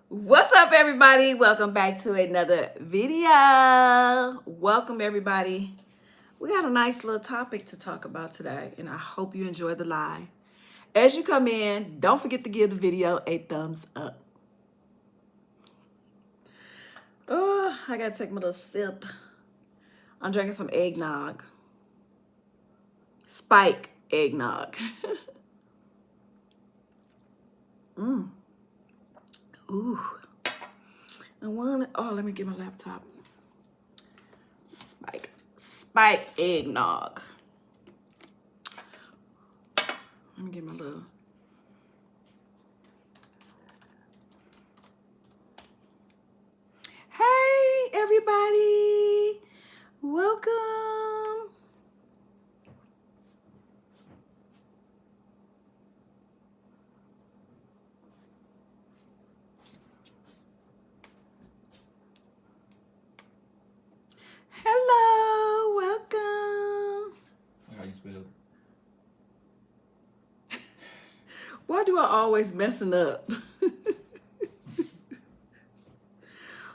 What's up, everybody? Welcome back to another video. Welcome, everybody. We got a nice little topic to talk about today, and I hope you enjoy the live. As you come in, don't forget to give the video a thumbs up. Oh, I gotta take my little sip. I'm drinking some eggnog. Spike eggnog. Ooh. Let me get my laptop. Spike eggnog. Let me get my little. Hey, everybody. Welcome. Hello, welcome. How you spell it? Why do I always messing up?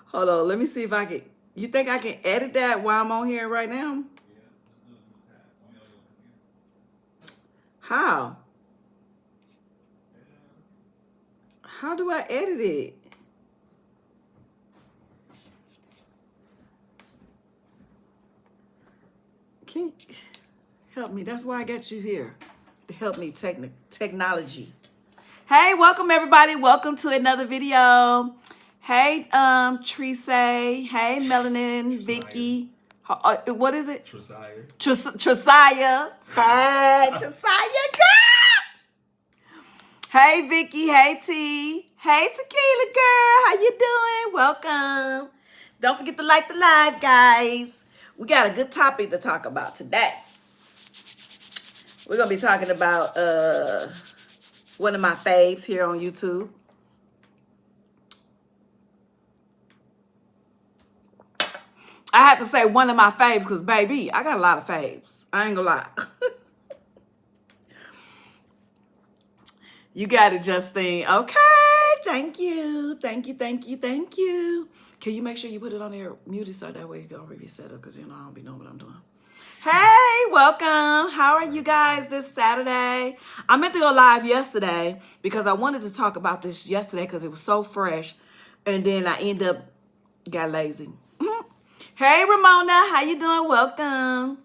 Hold on, let me see if I can. You think I can edit that while I'm on here right now? How? How do I edit it? Can you help me? That's why I got you here, to help me technology. Hey, welcome everybody. Welcome to another video. Hey, Trise. Hey, Melanin, Vicky. What is it? Tresiah. Tresiah. Hey, Tresiah, girl. Hey, Vicky. Hey, T. Hey, Tequila girl. How you doing? Welcome. Don't forget to like the live, guys. We got a good topic to talk about today. We're going to be talking about one of my faves here on YouTube. I have to say one of my faves because, baby, I got a lot of faves. I ain't gonna lie. You got it, Justine. Okay, thank you. Thank you, thank you, thank you. Can you make sure you put it on there muted so that way you can already set up because, I don't be knowing what I'm doing. Hey, welcome. How are you guys this Saturday? I meant to go live yesterday because I wanted to talk about this yesterday because it was so fresh. And then I end up got lazy. Hey, Ramona, how you doing? Welcome.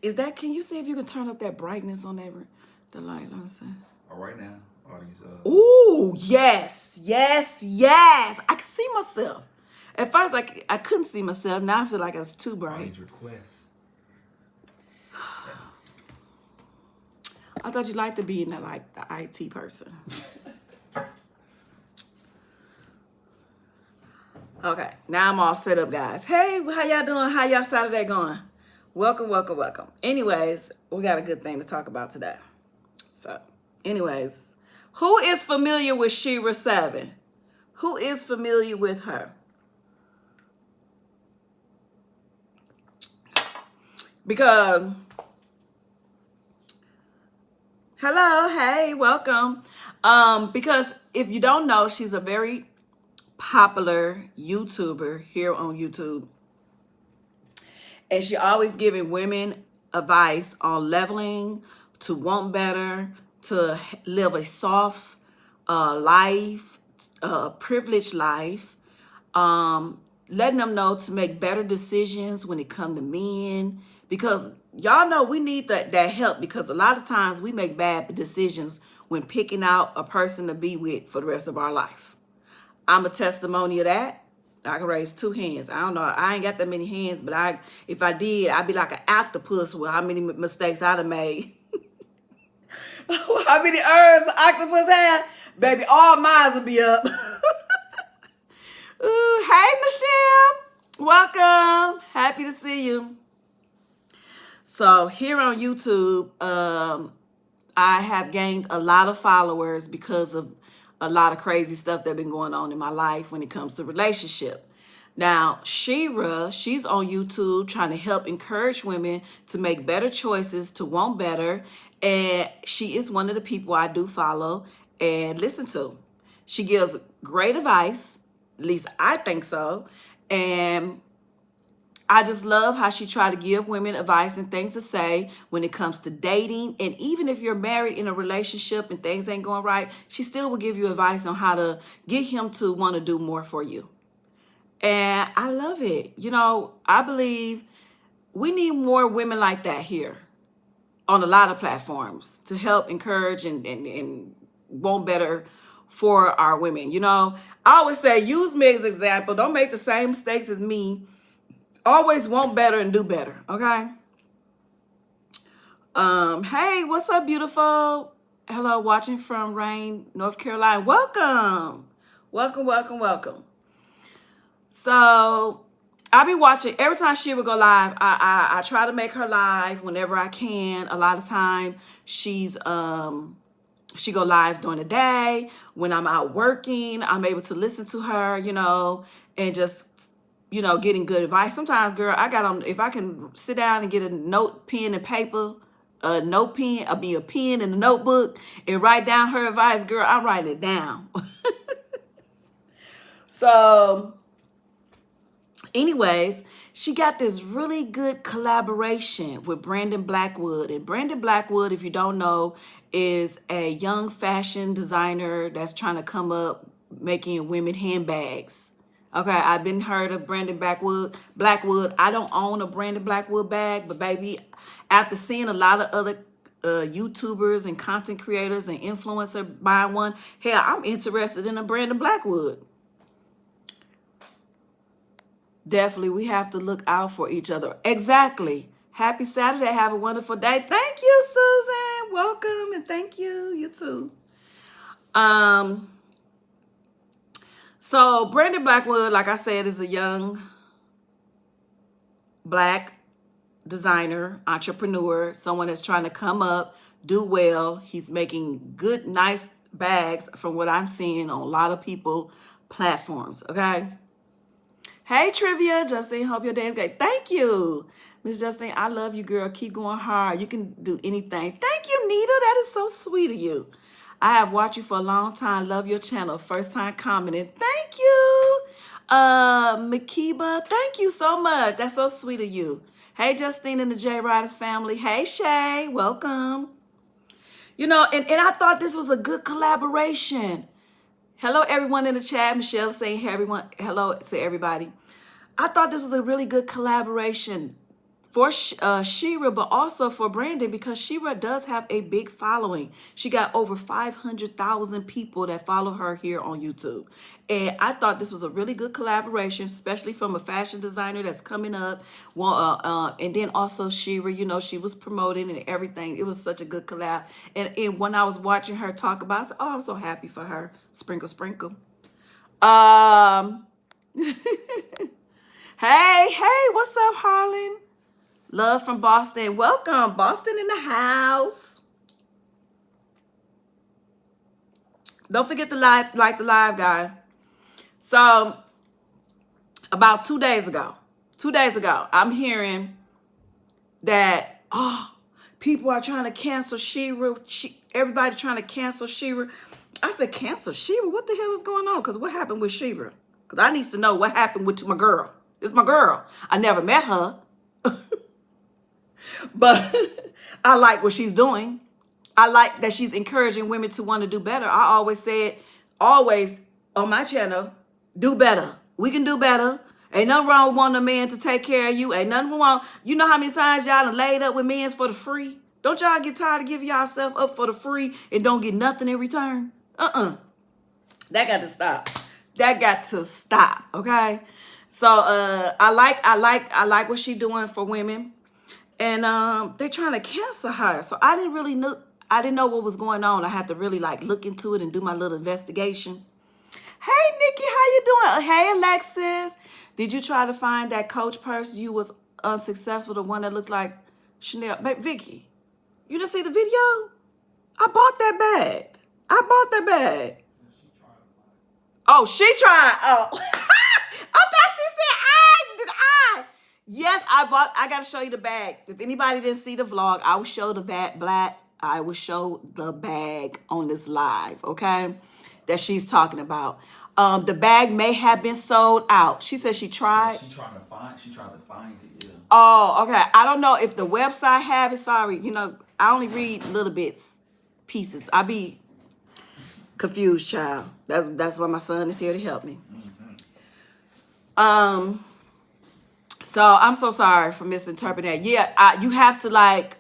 Can you see if you can turn up that brightness on the light? Let me see. All right now, all these. Ooh, yes. I can see myself. At first, I couldn't see myself. Now I feel like it was too bright. All these requests. I thought you liked to be in the IT person. Okay, now I'm all set up, guys. Hey, how y'all doing? How y'all Saturday going? Welcome. Anyways, we got a good thing to talk about today. So, anyways, who is familiar with SheraSeven? Who is familiar with her? Because, hello, hey, welcome. Because if you don't know, she's a very popular YouTuber here on YouTube. And she always giving women advice on leveling, to want better, to live a soft life, a privileged life, letting them know to make better decisions when it comes to men. Because y'all know we need that help because a lot of times we make bad decisions when picking out a person to be with for the rest of our life. I'm a testimony of that. I can raise 2 hands. I don't know. I ain't got that many hands, but if I did, I'd be like an octopus with how many mistakes I'd have made. How many earns the octopus had? Baby, all mine would be up. Ooh, hey, Michelle. Welcome. Happy to see you. So here on YouTube, I have gained a lot of followers because of a lot of crazy stuff that's been going on in my life when it comes to relationship. Now, she's on YouTube trying to help encourage women to make better choices, to want better. And she is one of the people I do follow and listen to. She gives great advice. At least I think so. And I just love how she tried to give women advice and things to say when it comes to dating. And even if you're married in a relationship and things ain't going right, she still will give you advice on how to get him to want to do more for you. And I love it. You know, I believe we need more women like that here on a lot of platforms to help encourage and want better for our women. You know, I always say, use me as an example. Don't make the same mistakes as me. Always want better and do better, okay? Hey, what's up, beautiful? Hello, watching from Rain, North Carolina. Welcome. Welcome, welcome, welcome. So I'll be watching every time she would go live. I try to make her live whenever I can. A lot of time she go live during the day. When I'm out working, I'm able to listen to her, you know, and just, you know, getting good advice. Sometimes, girl, if I can sit down and get a note, pen, and paper, a pen and a notebook and write down her advice, girl, I'm writing it down. So anyways, she got this really good collaboration with Brandon Blackwood. And Brandon Blackwood, if you don't know, is a young fashion designer that's trying to come up making women handbags. Okay, I've been heard of Brandon Blackwood. I don't own a Brandon Blackwood bag, but baby, after seeing a lot of other YouTubers and content creators and influencers buying one, hell, I'm interested in a Brandon Blackwood. Definitely, we have to look out for each other. Exactly. Happy Saturday. Have a wonderful day. Thank you, Susan. Welcome, and thank you. You too. So Brandon Blackwood, like I said, is a young Black designer, entrepreneur, someone that's trying to come up, do well. He's making good, nice bags from what I'm seeing on a lot of people platforms. Okay. Hey, Trivia. Justine, hope your day is great. Thank you. Miss Justine, I love you, girl. Keep going hard. You can do anything. Thank you, Nita. That is so sweet of you. I have watched you for a long time. Love your channel. First time commenting. Thank you. Makiba, thank you so much. That's so sweet of you. Hey, Justine and the J Riders family. Hey, Shay. Welcome. You know, and I thought this was a good collaboration. Hello, everyone in the chat. Michelle saying, hey, everyone, hello to everybody. I thought this was a really good collaboration for Shera, but also for Brandon, because Shera does have a big following. She got over 500,000 people that follow her here on YouTube. And I thought this was a really good collaboration, especially from a fashion designer that's coming up. Well, and then also Shera, you know, she was promoting and everything. It was such a good collab. And when I was watching her talk about it, I said, oh, I'm so happy for her. Sprinkle, sprinkle. Hey, what's up, Harlan? Love from Boston. Welcome, Boston in the house. Don't forget to like the live, guy. So, about 2 days ago, I'm hearing that, people are trying to cancel Shera. Everybody trying to cancel Shera. I said, cancel Shera? What the hell is going on? Because what happened with Shera? Because I need to know what happened with my girl. It's my girl. I never met her. But I like what she's doing. I like that she's encouraging women to want to do better. I always said, always on my channel, do better. We can do better. Ain't nothing wrong with wanting a man to take care of you. Ain't nothing wrong. You know how many times y'all done laid up with men for the free? Don't y'all get tired of giving yourself up for the free and don't get nothing in return? That got to stop. That got to stop. Okay. So I like what she's doing for women. And they're trying to cancel her. So I didn't know what was going on. I had to really like look into it and do my little investigation. Hey, Nikki, how you doing? Hey, Alexis. Did you try to find that Coach purse? You was unsuccessful, the one that looks like Chanel. Vicky, you didn't see the video? I bought that bag. Oh, she tried. Oh. I thought she said I. Yes, I got to show you the bag. If anybody didn't see the vlog, I will show I will show the bag on this live, okay? that she's talking about. The bag may have been sold out. She said she tried. She tried to find it, yeah. Oh, okay. I don't know if the website have it. Sorry, you know, I only read little bits, pieces. I be confused, child. That's why my son is here to help me. So I'm so sorry for misinterpreting that. Yeah, you have to like,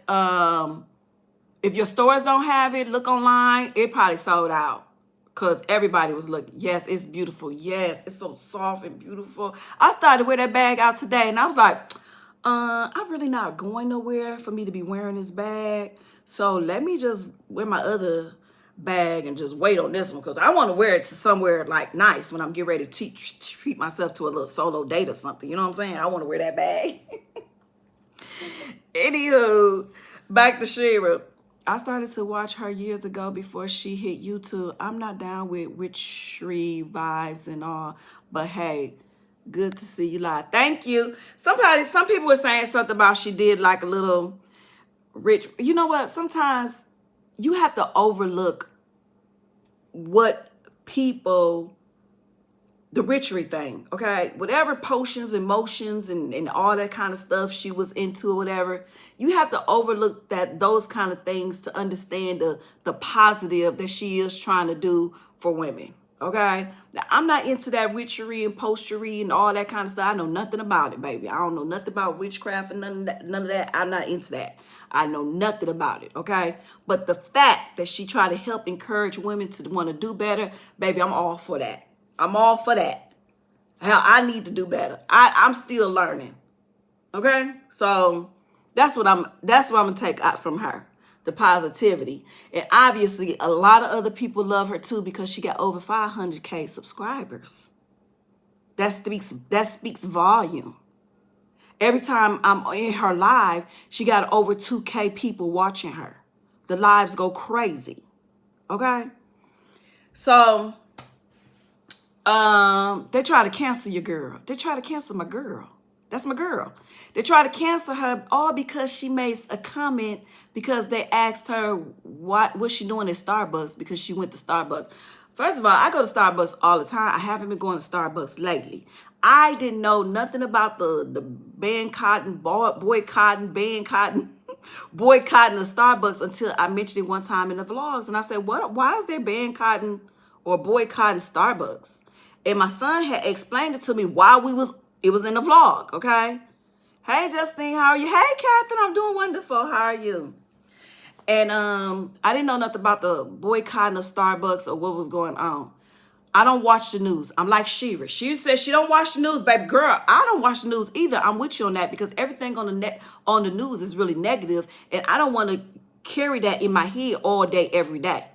if your stores don't have it, look online. It probably sold out because everybody was looking. Yes, it's beautiful. Yes, it's so soft and beautiful. I started to wear that bag out today, and I was like, I'm really not going nowhere for me to be wearing this bag. So let me just wear my other bag and just wait on this one because I want to wear it to somewhere like nice when I'm getting ready to treat myself to a little solo date or something. You know what I'm saying? I want to wear that bag. Anywho, back to Shera. I started to watch her years ago before she hit YouTube. I'm not down with witchery vibes and all, but hey, good to see you live. Thank you. Some people were saying something about she did like a little rich. You know what? Sometimes you have to overlook what people, the witchery thing, okay? Whatever potions and motions and all that kind of stuff she was into or whatever, you have to overlook those kind of things to understand the positive that she is trying to do for women, okay? Now, I'm not into that witchery and postery and all that kind of stuff. I know nothing about it, baby. I don't know nothing about witchcraft and none of that. I'm not into that. I know nothing about it, okay? But the fact that she tried to help encourage women to want to do better, baby, I'm all for that. I'm all for that. Hell, I need to do better. I'm still learning. Okay? So that's what I'm gonna take out from her. The positivity. And obviously a lot of other people love her too because she got over 500K subscribers. That speaks volume. Every time I'm in her live, she got over 2K people watching her. The lives go crazy. Okay? So they try to cancel your girl. They try to cancel my girl. That's my girl. They try to cancel her all because she made a comment because they asked her what's she doing at Starbucks because she went to Starbucks. First of all, I go to Starbucks all the time. I haven't been going to Starbucks lately. I didn't know nothing about the boycotting of Starbucks until I mentioned it one time in the vlogs. And I said, why is there boycotting or boycotting Starbucks? And my son had explained it to me while it was in the vlog, okay? Hey, Justine, how are you? Hey, Catherine, I'm doing wonderful. How are you? And I didn't know nothing about the boycotting of Starbucks or what was going on. I don't watch the news. I'm like Shera. She says she don't watch the news, baby girl. I don't watch the news either. I'm with you on that because everything on the news is really negative, and I don't want to carry that in my head all day, every day.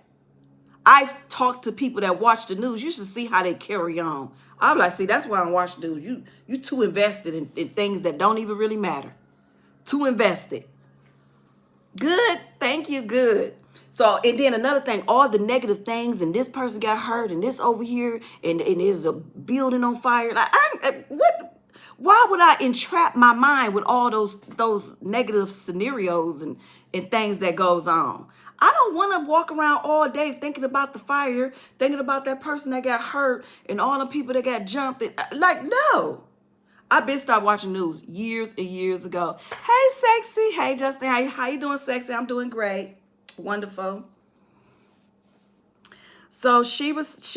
I've talked to people that watch the news. You should see how they carry on. I'm like, see, that's why I don't watch the news. You too invested in things that don't even really matter. Too invested. Good. Thank you. Good. So, and then another thing, all the negative things, and this person got hurt, and this over here, and there's a building on fire. Like, what? Why would I entrap my mind with all those negative scenarios and things that goes on? I don't want to walk around all day thinking about the fire, thinking about that person that got hurt, and all the people that got jumped. Like, no. I've been stopped watching news years and years ago. Hey, sexy. Hey, Justin. How you doing, sexy? I'm doing great. Wonderful. So she was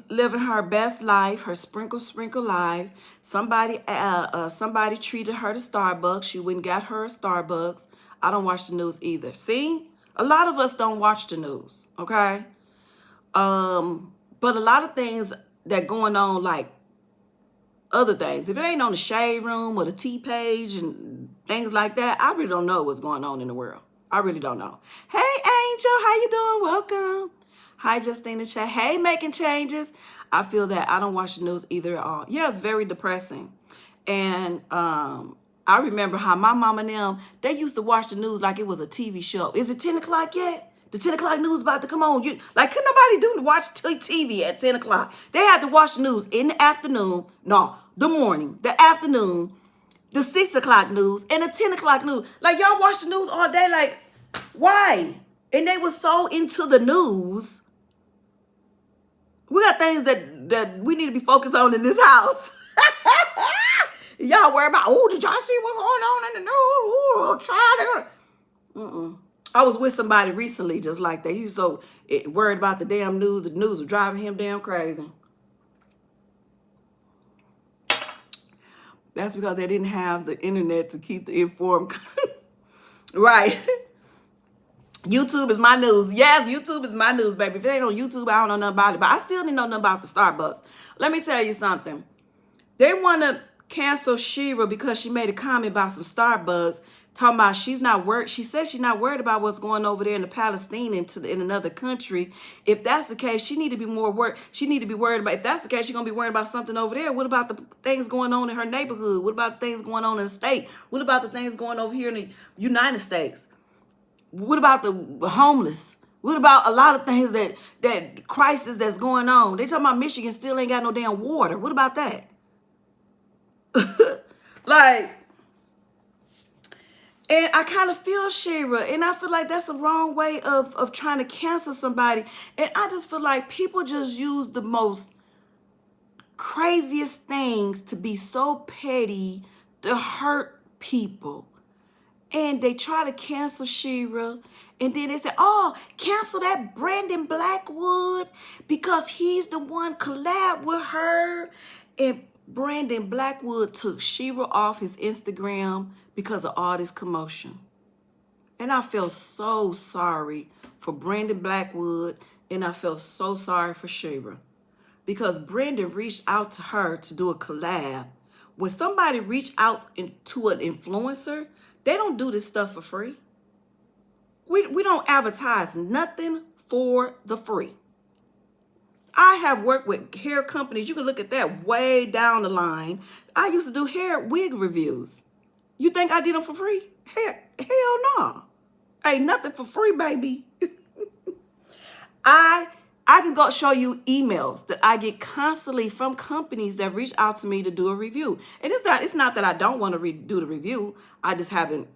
living her best life, her sprinkle life. Somebody treated her to Starbucks. She went and got her a Starbucks. I don't watch the news either. See, a lot of us don't watch the news. Okay, but a lot of things that going on, like other things, if it ain't on the shade room or the T page and things like that, I really don't know what's going on in the world. I really don't know. Hey, Angel, how you doing? Welcome. Hi, Justine in chat. Hey, making changes. I feel that I don't watch the news either at all. Yeah, it's very depressing. And I remember how my mom and them, they used to watch the news like it was a TV show. Is it 10 o'clock yet? The 10 o'clock news about to come on. Like, could nobody watch TV at 10 o'clock? They had to watch the news in the afternoon. No, the morning, the afternoon, the 6 o'clock news, and the 10 o'clock news. Like, y'all watch the news all day. Like, why? And they were so into the news We got things that we need to be focused on in this house. Y'all worry about, oh, did y'all see what's going on in the news? Oh, child. I was with somebody recently just like that. He was so worried about the damn news. The news was driving him damn crazy. That's because they didn't have the internet to keep the informed. Right. YouTube is my news. Yes, YouTube is my news, baby. If it ain't on YouTube, I don't know nothing about it. But I still didn't know nothing about the Starbucks. Let me tell you something. They want to cancel Shera because she made a comment about some Starbucks, talking about she's not worried. She says she's not worried about what's going over there in the Palestine in another country. If that's the case, she need to be more worried. She need to be worried about, if that's the case, she's going to be worried about something over there. What about the things going on in her neighborhood? What about the things going on in the state? What about the things going over here in the United States? What about the homeless? What about a lot of things that crisis that's going on? They talking about Michigan still ain't got no damn water. What about that? Like, and I kind of feel Shera, and I feel like that's a wrong way of trying to cancel somebody. And I just feel like people just use the most craziest things to be so petty to hurt people. And they try to cancel Shera. And then they say, oh, cancel that Brandon Blackwood because he's the one collab with her. And Brandon Blackwood took Shera off his Instagram because of all this commotion. And I felt so sorry for Brandon Blackwood. And I felt so sorry for Shera. Because Brandon reached out to her to do a collab. When somebody reach out to an influencer, they don't do this stuff for free. We don't advertise nothing for the free. I have worked with hair companies. You can look at that way down the line. I used to do hair wig reviews. You think I did them for free? Hell no. Ain't nothing for free, baby. I can go show you emails that I get constantly from companies that reach out to me to do a review. And it's not that I don't want to do the review. I just haven't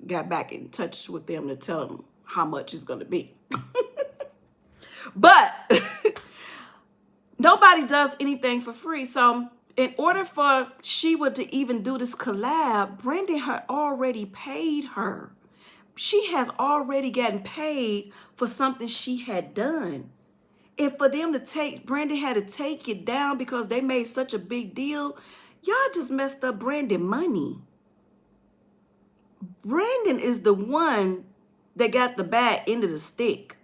got back in touch with them to tell them how much it's going to be. But nobody does anything for free. So in order for Shera to even do this collab, Brandon had already paid her. She has already gotten paid for something she had done. And for them to take, Brandon had to take it down because they made such a big deal. Y'all just messed up Brandon money. Brandon is the one that got the bad end of the stick.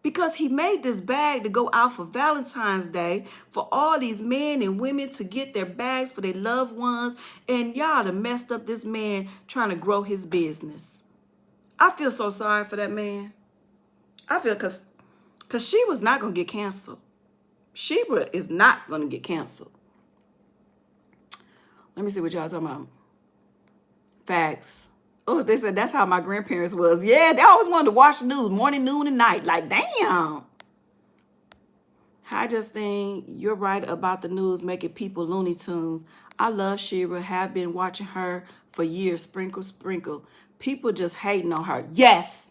Because he made this bag to go out for Valentine's Day for all these men and women to get their bags for their loved ones. And y'all done messed up this man trying to grow his business. I feel so sorry for that man. I feel because she was not going to get canceled. Shera is not going to get canceled. Let me see what y'all talking about. Facts. Oh, they said that's how my grandparents was. Yeah, they always wanted to watch the news morning, noon, and night. Like, damn. Hi, Justine. You're right about the news making people Looney Tunes. I love Shera. Have been watching her for years. Sprinkle, sprinkle. People just hating on her. Yes.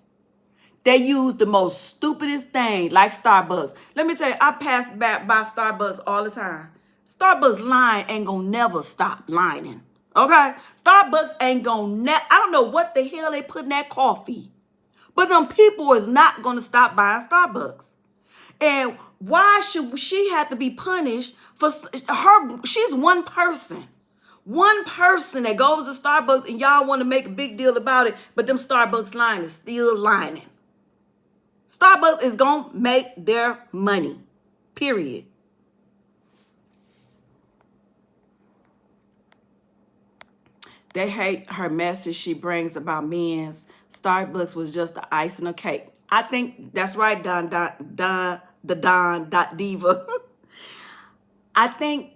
They use the most stupidest thing, like Starbucks. Let me tell you, I pass by Starbucks all the time. Starbucks line ain't gonna never stop lining. Okay? Starbucks ain't gonna I don't know what the hell they put in that coffee. But them people is not gonna stop buying Starbucks. And why should she have to be punished for her? She's one person. One person that goes to Starbucks and y'all want to make a big deal about it, but them Starbucks line is still lining. Starbucks is going to make their money, period. They hate her message she brings about men's. Starbucks was just the ice on the cake. I think that's right, Don Diva. I think,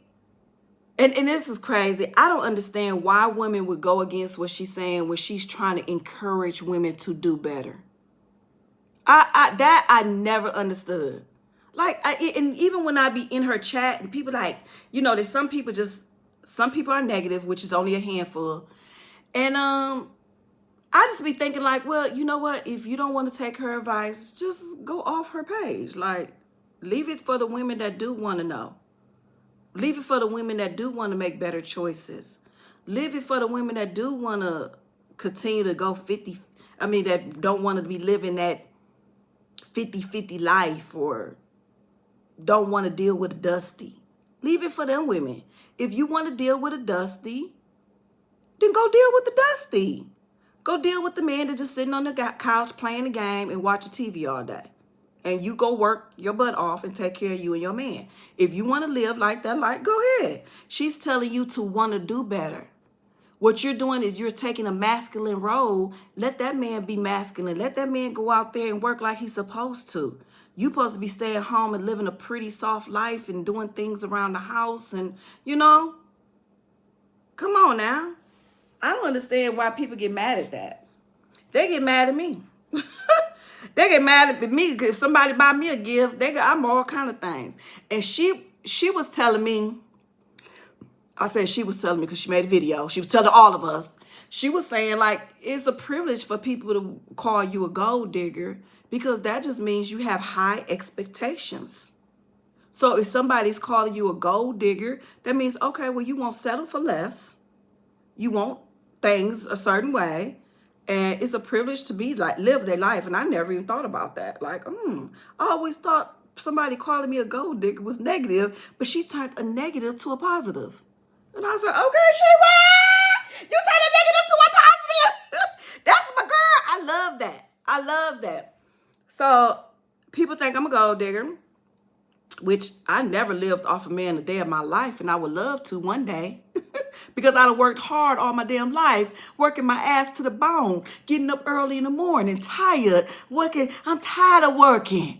and this is crazy. I don't understand why women would go against what she's saying when she's trying to encourage women to do better. I never understood. Like, and even when I be in her chat and people like, there's some people are negative, which is only a handful. And I just be thinking like, well, you know what? If you don't want to take her advice, just go off her page. Like, Leave it for the women that do want to know. Leave it for the women that do want to make better choices. Leave it for the women that do want to continue to go 50. I mean, that don't want to be living that 50-50 life or don't want to deal with a dusty. Leave it for them women. If you want to deal with a dusty, then go deal with the dusty. Go deal with the man that's just sitting on the couch playing the game and watching TV all day. And you go work your butt off and take care of you and your man. If you want to live like that, like, go ahead. She's telling you to want to do better. What you're doing is you're taking a masculine role. Let that man be masculine. Let that man go out there and work like he's supposed to. You supposed to be staying home and living a pretty soft life and doing things around the house and, come on now. I don't understand why people get mad at that. They get mad at me. They get mad at me because somebody buy me a gift. I'm all kind of things. And she was telling me, I said she was telling me because she made a video. She was telling all of us. She was saying, like, it's a privilege for people to call you a gold digger because that just means you have high expectations. So if somebody's calling you a gold digger, that means, okay, well, you won't settle for less. You want things a certain way. And it's a privilege to be like, live their life. And I never even thought about that. Like, I always thought somebody calling me a gold digger was negative, but she turned a negative to a positive. And I was like, okay, Shera, you turned a negative to a positive. That's my girl. I love that. I love that. So people think I'm a gold digger, which I never lived off a man a day of my life, and I would love to one day. Because I done worked hard all my damn life, working my ass to the bone, getting up early in the morning, tired, working. I'm tired of working.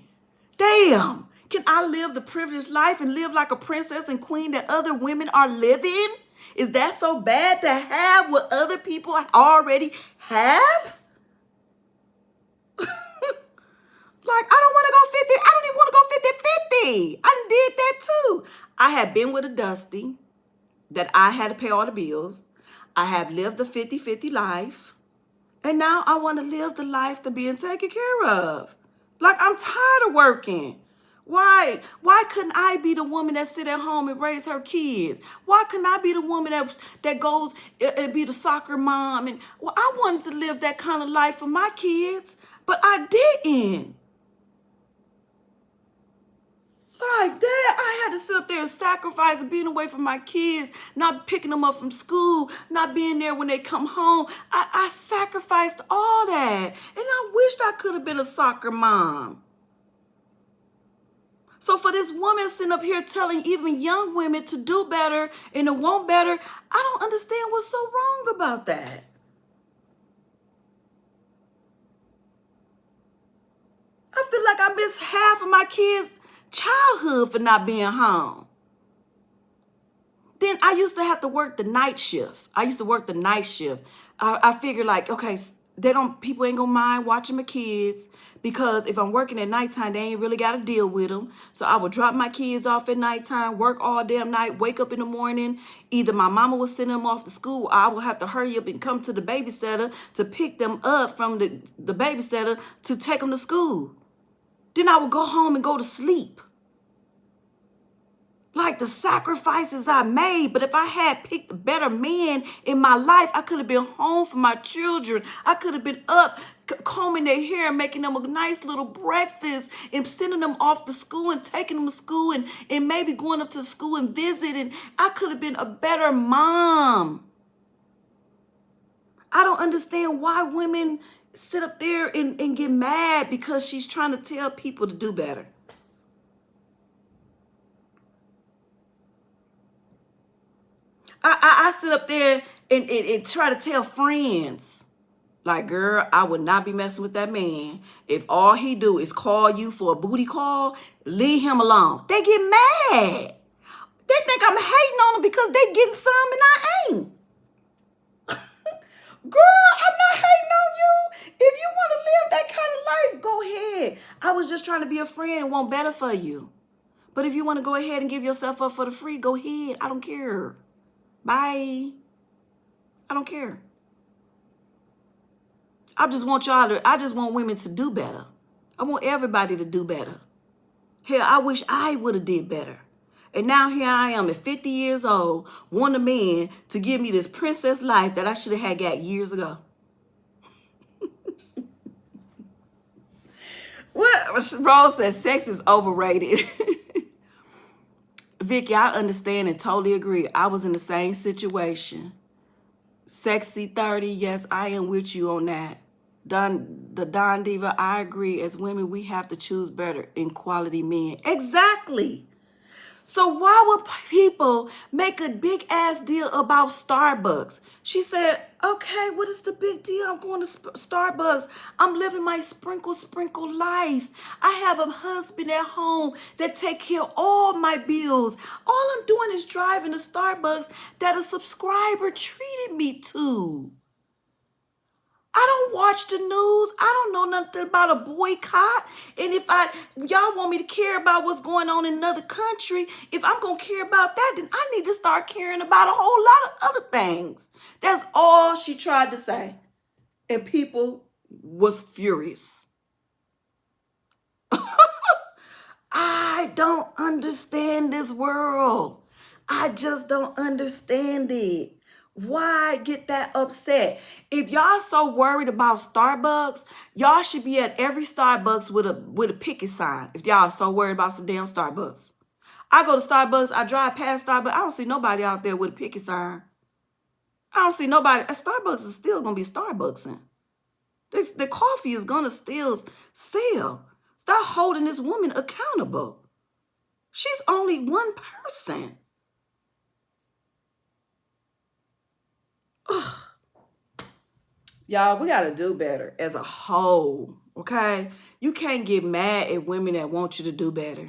Damn. Can I live the privileged life and live like a princess and queen that other women are living? Is that so bad to have what other people already have? Like, I don't want to go 50. I don't even want to go 50-50. I done did that too. I had been with a dusty that I had to pay all the bills. I have lived the 50-50 life. And now I want to live the life to being taken care of. Like, I'm tired of working. Why couldn't I be the woman that sit at home and raise her kids? Why couldn't I be the woman that goes and be the soccer mom? And well, I wanted to live that kind of life for my kids, but I didn't. Like that, I had to sit up there and sacrifice being away from my kids, not picking them up from school, not being there when they come home. I sacrificed all that. And I wished I could have been a soccer mom. So for this woman sitting up here telling even young women to do better and to want better, I don't understand what's so wrong about that. I feel like I missed half of my kids' childhood for not being home. Then I used to have to work the night shift. I figured like, okay, people ain't gonna mind watching my kids because if I'm working at nighttime, they ain't really got to deal with them. So I would drop my kids off at nighttime, work all damn night, wake up in the morning. Either my mama was sending them off to school, or I would have to hurry up and come to the babysitter to pick them up from the babysitter to take them to school. Then I would go home and go to sleep. Like the sacrifices I made, but if I had picked a better man in my life, I could have been home for my children. I could have been up combing their hair and making them a nice little breakfast and sending them off to school and taking them to school and maybe going up to school and visit. And I could have been a better mom. I don't understand why women sit up there and get mad because she's trying to tell people to do better. I sit up there and try to tell friends, like, girl, I would not be messing with that man. If all he do is call you for a booty call, leave him alone. They get mad. They think I'm hating on them because they getting some and I ain't. Girl, I'm not hating on you. If you want to live that kind of life, go ahead. I was just trying to be a friend and want better for you. But if you want to go ahead and give yourself up for the free, go ahead. I don't care. Bye. I don't care. I just want women to do better. I want everybody to do better. Hell, I wish I would have did better. And now here I am at 50 years old, want a man to give me this princess life that I should have had got years ago. What? Rose says sex is overrated. Vicky, I understand and totally agree. I was in the same situation. Sexy 30, yes, I am with you on that. Don Diva, I agree. As women, we have to choose better in quality men. Exactly. So why would people make a big ass deal about Starbucks? She said, okay, what is the big deal? I'm going to Starbucks. I'm living my sprinkle life. I have a husband at home that take care of all my bills. All I'm doing is driving to Starbucks that a subscriber treated me to. I don't watch the news. I don't know nothing about a boycott. And if y'all want me to care about what's going on in another country, if I'm going to care about that, then I need to start caring about a whole lot of other things. That's all she tried to say. And people was furious. I don't understand this world. I just don't understand it. Why get that upset? If y'all so worried about Starbucks, y'all should be at every Starbucks with a picket sign. If y'all so worried about some damn Starbucks. I go to Starbucks, I drive past Starbucks, I don't see nobody out there with a picket sign. I don't see nobody. Starbucks is still gonna be Starbucksing. The coffee is gonna still sell. Stop holding this woman accountable. She's only one person. Ugh. Y'all, we got to do better as a whole, okay? You can't get mad at women that want you to do better.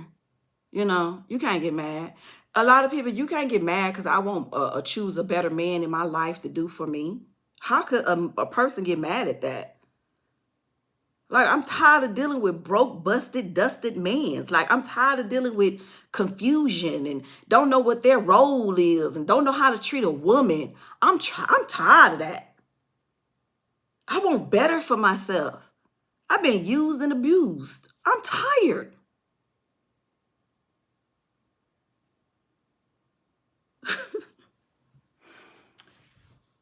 You know, you can't get mad. A lot of people, you can't get mad because I won't choose a better man in my life to do for me. How could a person get mad at that? Like, I'm tired of dealing with broke, busted, dusted mans. Like, I'm tired of dealing with confusion and don't know what their role is and don't know how to treat a woman. I'm tired of that. I want better for myself. I've been used and abused. I'm tired.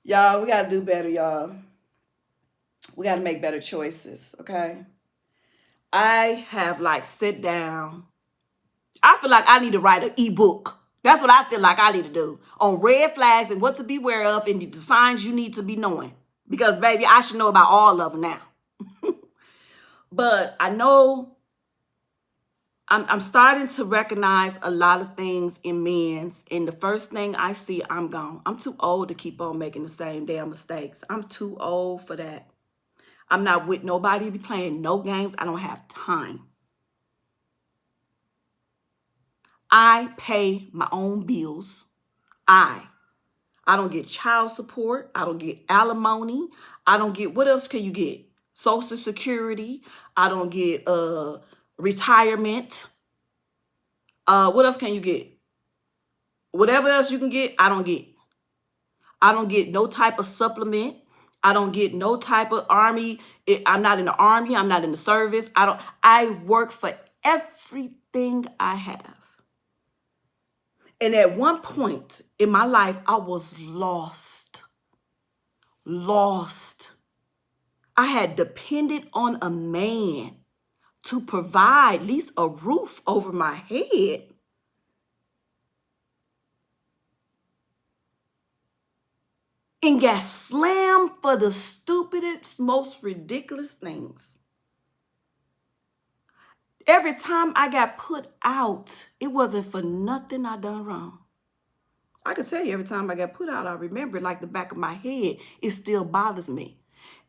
Y'all, we got to do better, y'all. We got to make better choices, okay? I have sit down. I feel like I need to write an ebook. That's what I feel like I need to do on red flags and what to beware of and the signs you need to be knowing. Because, baby, I should know about all of them now. But I know I'm starting to recognize a lot of things in men's. And the first thing I see, I'm gone. I'm too old to keep on making the same damn mistakes. I'm too old for that. I'm not with nobody to be playing no games. I don't have time. I pay my own bills. I don't get child support. I don't get alimony. I don't get, what else can you get? Social Security. I don't get retirement. What else can you get? Whatever else you can get, I don't get. I don't get no type of supplement. I don't get no type of army. I'm not in the army. I'm not in the service. I work for everything I have. And at one point in my life, I was lost. Lost. I had depended on a man to provide at least a roof over my head. And got slammed for the stupidest, most ridiculous things. Every time I got put out, it wasn't for nothing I done wrong. I could tell you every time I got put out, I remember it like the back of my head. It still bothers me.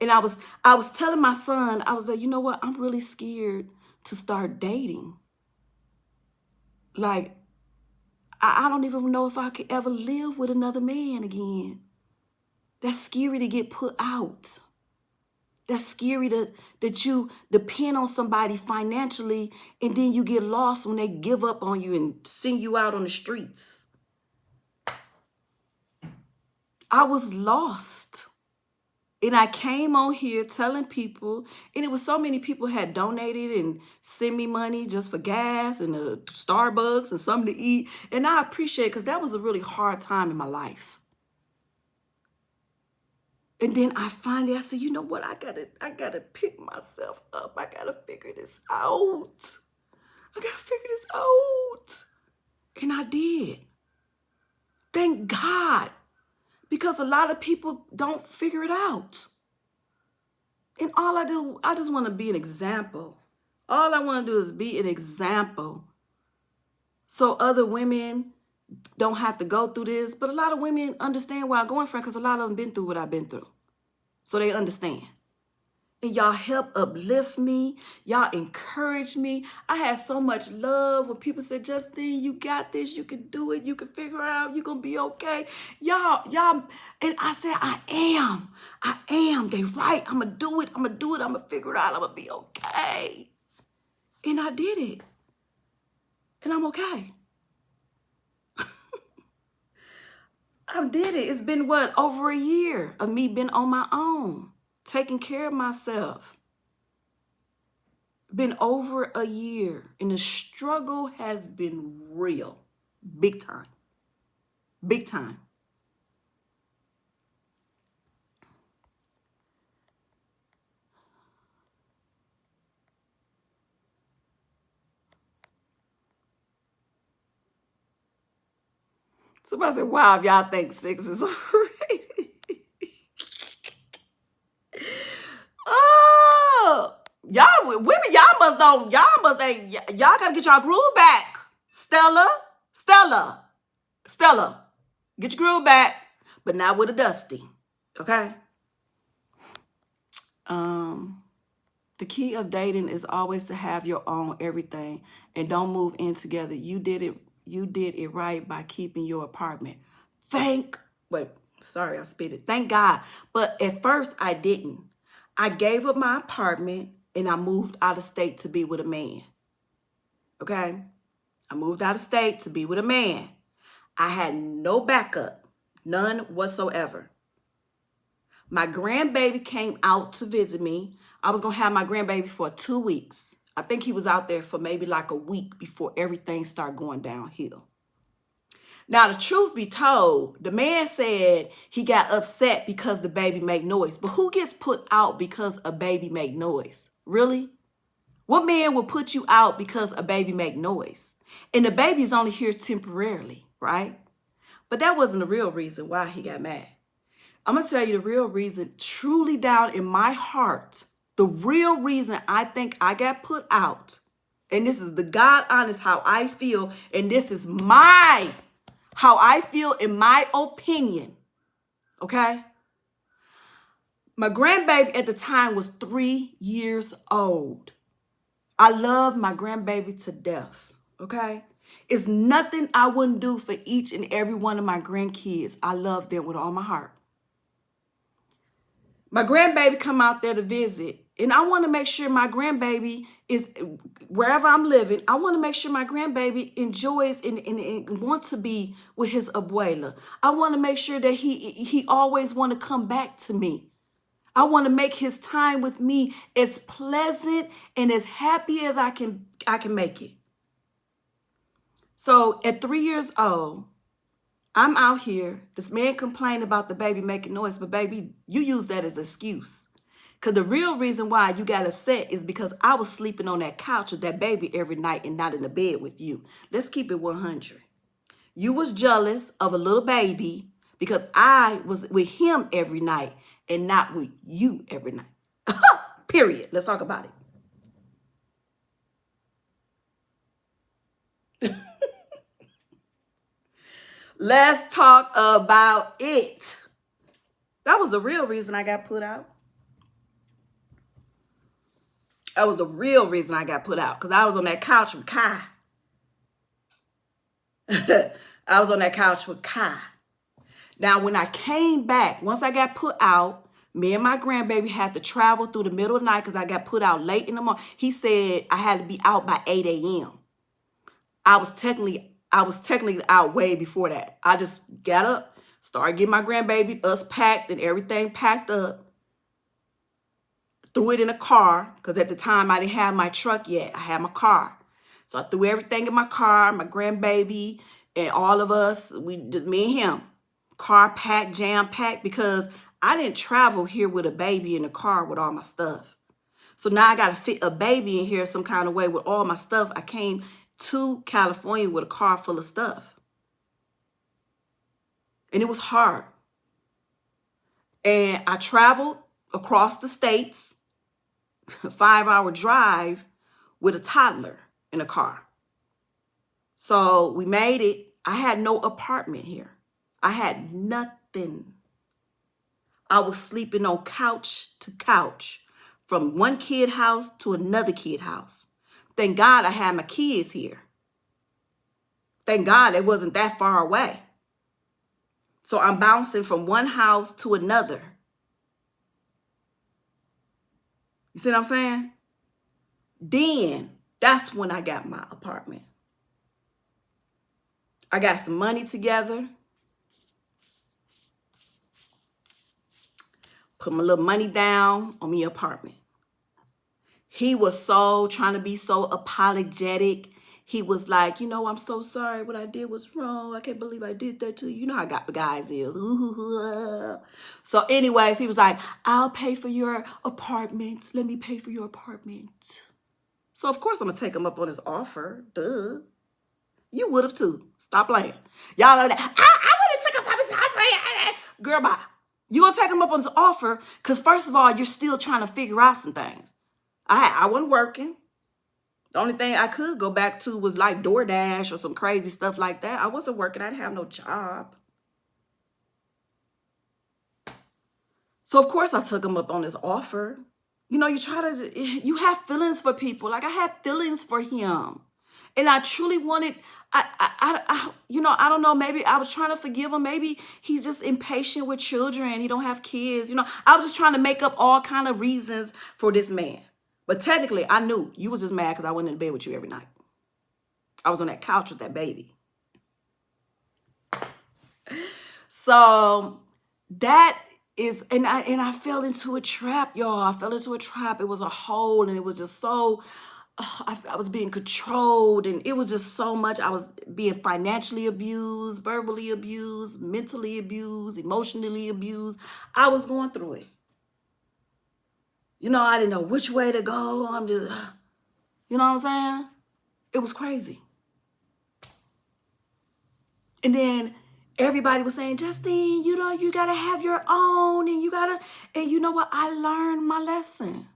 And I was telling my son, I was like, you know what? I'm really scared to start dating. Like, I don't even know if I could ever live with another man again. That's scary to get put out. That's scary that you depend on somebody financially and then you get lost when they give up on you and send you out on the streets. I was lost. And I came on here telling people, and it was so many people had donated and sent me money just for gas and Starbucks and something to eat. And I appreciate it because that was a really hard time in my life. And then I said, you know what? I gotta pick myself up. I gotta figure this out. I gotta figure this out. And I did. Thank God. Because a lot of people don't figure it out. And all I do, I just want to be an example. All I want to do is be an example. So other women don't have to go through this. But a lot of women understand where I'm going from because a lot of them been through what I've been through. So they understand. And y'all help uplift me. Y'all encourage me. I had so much love when people said, Justine, you got this. You can do it. You can figure it out. You're going to be okay. Y'all. And I said, I am. They right. I'm going to do it. I'm going to figure it out. I'm going to be okay. And I did it. And I'm okay. I did it. It's been over a year of me being on my own, taking care of myself. Been over a year, and the struggle has been real. Big time. Big time. Somebody said, wow, if y'all think 6 is overrated. Oh, y'all women, y'all gotta get y'all groove back. Stella, get your groove back, but not with a dusty, okay? The key of dating is always to have your own everything and don't move in together. You did it right by keeping your apartment. Thank God. But at first I didn't. I gave up my apartment and I moved out of state to be with a man. Okay? I moved out of state to be with a man. I had no backup, none whatsoever. My grandbaby came out to visit me. I was going to have my grandbaby for 2 weeks. I think he was out there for maybe like a week before everything started going downhill. Now, the truth be told, the man said he got upset because the baby made noise. But who gets put out because a baby make noise? Really? What man will put you out because a baby make noise? And the baby's only here temporarily, right? But that wasn't the real reason why he got mad. I'm going to tell you the real reason, truly down in my heart, the real reason I think I got put out, and this is the God honest how I feel, and this is how I feel in my opinion, okay? My grandbaby at the time was 3 years old. I love my grandbaby to death, okay? It's nothing I wouldn't do for each and every one of my grandkids. I love them with all my heart. My grandbaby come out there to visit, and I want to make sure my grandbaby is, wherever I'm living, I want to make sure my grandbaby enjoys and wants to be with his abuela. I want to make sure that he always want to come back to me. I want to make his time with me as pleasant and as happy as I can make it. So at 3 years old, I'm out here. This man complained about the baby making noise, but baby, you use that as an excuse. Because the real reason why you got upset is because I was sleeping on that couch with that baby every night and not in the bed with you. Let's keep it 100. You was jealous of a little baby because I was with him every night and not with you every night. Period. Let's talk about it. Let's talk about it. That was the real reason I got put out. That was the real reason I got put out, because I was on that couch with Kai. I was on that couch with Kai. Now, when I came back, once I got put out, me and my grandbaby had to travel through the middle of the night because I got put out late in the morning. He said I had to be out by 8 a.m. I was technically out way before that. I just got up, started getting my grandbaby, us packed and everything packed up. Threw it in a car, because at the time I didn't have my truck yet. I had my car. So I threw everything in my car, my grandbaby, and all of us, just me and him. Car packed, jam packed, because I didn't travel here with a baby in the car with all my stuff. So now I got to fit a baby in here some kind of way with all my stuff. I came to California with a car full of stuff. And it was hard. And I traveled across the states, a 5-hour drive with a toddler in a car. So we made it. I had no apartment here. I had nothing. I was sleeping on couch to couch, from one kid house to another kid house. Thank God I had my kids here. Thank God it wasn't that far away. So I'm bouncing from one house to another. You see what I'm saying? Then that's when I got my apartment. I got some money together. Put my little money down on my apartment. He was trying to be so apologetic. He was like, I'm so sorry. What I did was wrong. I can't believe I did that to you. You know how guys is. So anyways, he was like, I'll pay for your apartment. Let me pay for your apartment. So of course I'm going to take him up on his offer. Duh. You would have too. Stop playing. Y'all are like, I would have took him up on his offer. Girl, bye. You going to take him up on his offer because first of all, you're still trying to figure out some things. I wasn't working. The only thing I could go back to was like DoorDash or some crazy stuff like that. I wasn't working. I didn't have no job. So of course I took him up on his offer. You have feelings for people. Like I had feelings for him. And I truly wanted, I don't know, maybe I was trying to forgive him. Maybe he's just impatient with children. He don't have kids. I was just trying to make up all kind of reasons for this man. But technically, I knew you was just mad because I wasn't in bed with you every night. I was on that couch with that baby. So that is, and I fell into a trap, y'all. I fell into a trap. It was a hole, and it was just so, I was being controlled, and it was just so much. I was being financially abused, verbally abused, mentally abused, emotionally abused. I was going through it. I didn't know which way to go. I'm just, you know what I'm saying? It was crazy. And then everybody was saying, Justine, you got to have your own, and you know what? I learned my lesson.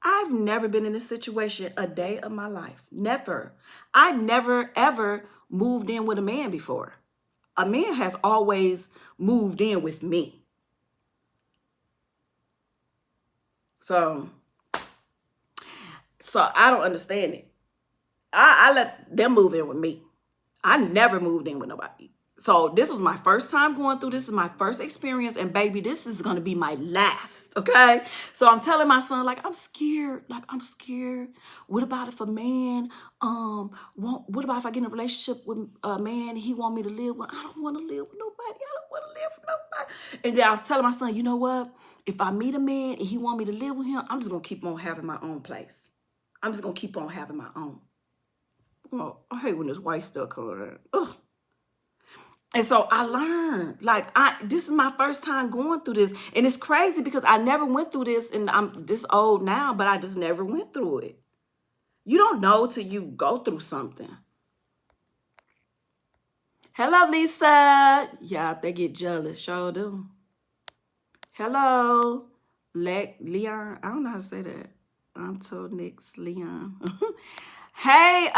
I've never been in this situation a day of my life. Never. I never, ever moved in with a man before. A man has always moved in with me. So I don't understand it. I let them move in with me. I never moved in with nobody. So this was my first time going through. This is my first experience. And baby, this is going to be my last. Okay. So I'm telling my son, like, I'm scared. What about if a man, what about if I get in a relationship with a man and he want me to live with? I don't want to live with nobody. I don't want to live with nobody. And then I was telling my son, you know what? If I meet a man and he want me to live with him, I'm just going to keep on having my own place. I'm just going to keep on having my own. Oh, I hate when this white stuff comes out. Ugh. And so I learned, this is my first time going through this. And it's crazy because I never went through this, and I'm this old now, but I just never went through it. You don't know till you go through something. Hello, Lisa. Yeah, they get jealous. Sure do. Hello, Leon. I don't know how to say that. I'm told Nick's Leon. Hey,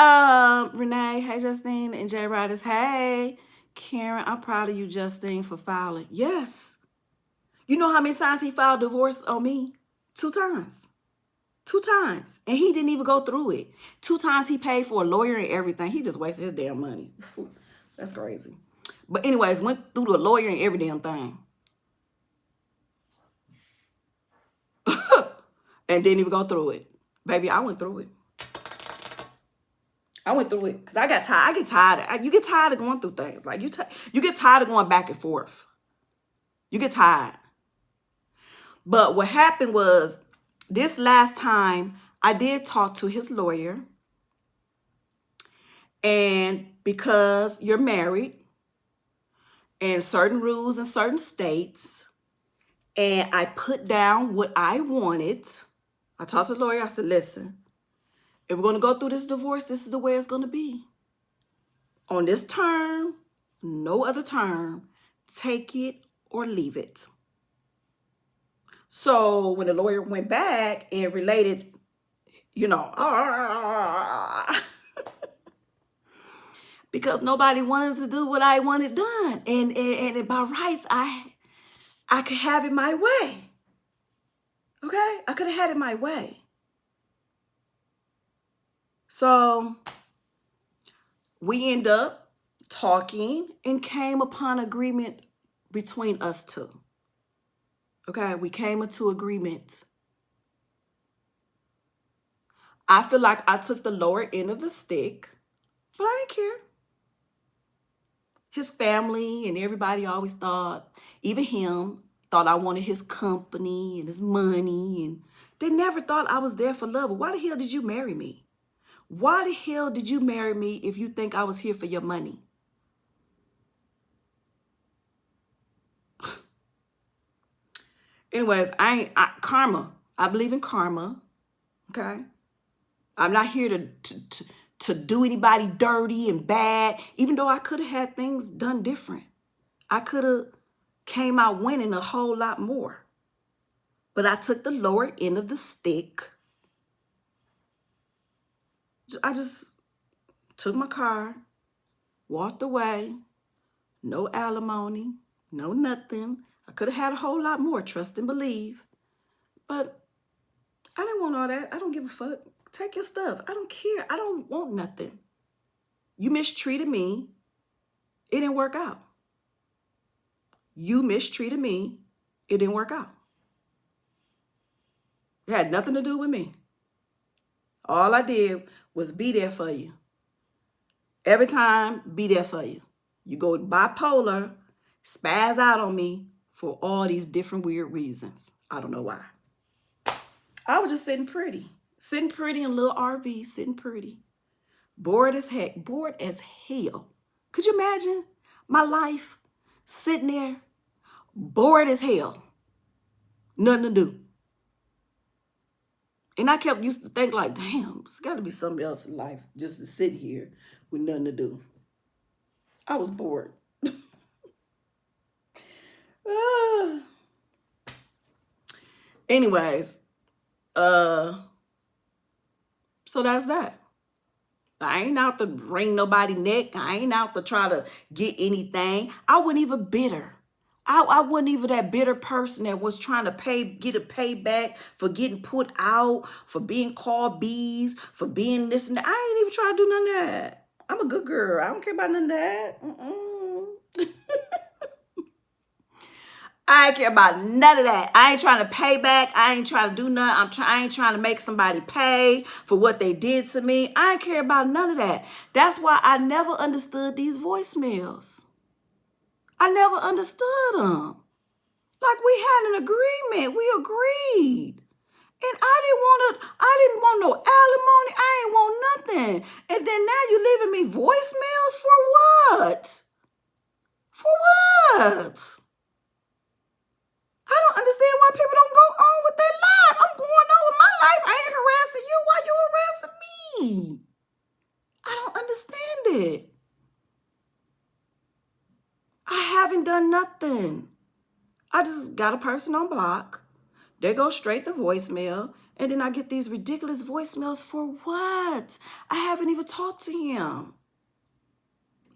Renee. Hey, Justine and Jay Riders. Hey, Karen. I'm proud of you, Justine, for filing. Yes. You know how many times he filed divorce on me? 2 times. 2 times. And he didn't even go through it. 2 times he paid for a lawyer and everything. He just wasted his damn money. That's crazy. But anyways, went through the lawyer and every damn thing. And didn't even go through it. Baby, I went through it. I went through it because I got tired. I get tired. You get tired of going through things. Like you get tired of going back and forth. You get tired. But what happened was this last time I did talk to his lawyer, and because you're married and certain rules in certain states, and I put down what I wanted. I talked to the lawyer. I said, listen, if we're going to go through this divorce, this is the way it's going to be. On this term, no other term, take it or leave it. So when the lawyer went back and related, because nobody wanted to do what I wanted done. And by rights, I could have it my way. Okay? I could have had it my way. So we end up talking and came upon agreement between us two. Okay? We came into agreement. I feel like I took the lower end of the stick, but I didn't care. His family and everybody always thought, even him, thought I wanted his company and his money, and they never thought I was there for love. Why the hell did you marry me? Why the hell did you marry me if you think I was here for your money? Anyways, karma. I believe in karma. Okay? I'm not here to do anybody dirty and bad, even though I could have had things done different. I could have came out winning a whole lot more. But I took the lower end of the stick. I just took my car, walked away, no alimony, no nothing. I could have had a whole lot more, trust and believe. But I didn't want all that. I don't give a fuck. Take your stuff. I don't care. I don't want nothing. You mistreated me. It didn't work out. You mistreated me. It didn't work out. It had nothing to do with me. All I did was be there for you. Every time, be there for you. You go bipolar, spaz out on me for all these different weird reasons. I don't know why. I was just sitting pretty in a little RV, sitting pretty. Bored as heck, bored as hell. Could you imagine my life sitting there, bored as hell, nothing to do? And I kept used to think like, damn, it's got to be something else in life just to sit here with nothing to do. I was bored. Anyways, so that's that. I ain't out to wring nobody neck. I ain't out to try to get anything. I wasn't even bitter. I wasn't even that bitter person that was trying to get a payback for getting put out, for being called bees, for being this and that. I ain't even trying to do none of that. I'm a good girl. I don't care about none of that. I ain't care about none of that. I ain't trying to pay back. I ain't trying to do nothing. I ain't trying to make somebody pay for what they did to me. I ain't care about none of that. That's why I never understood these voicemails. I never understood them. Like we had an agreement. We agreed. And I didn't want no alimony. I ain't want nothing. And then now you leaving me voicemails for what? For what? I don't understand why people don't go on with their life. I'm going on with my life. I ain't harassing you. Why you harassing me? I don't understand it. I haven't done nothing. I just got a person on block. They go straight to voicemail. And then I get these ridiculous voicemails for what? I haven't even talked to him.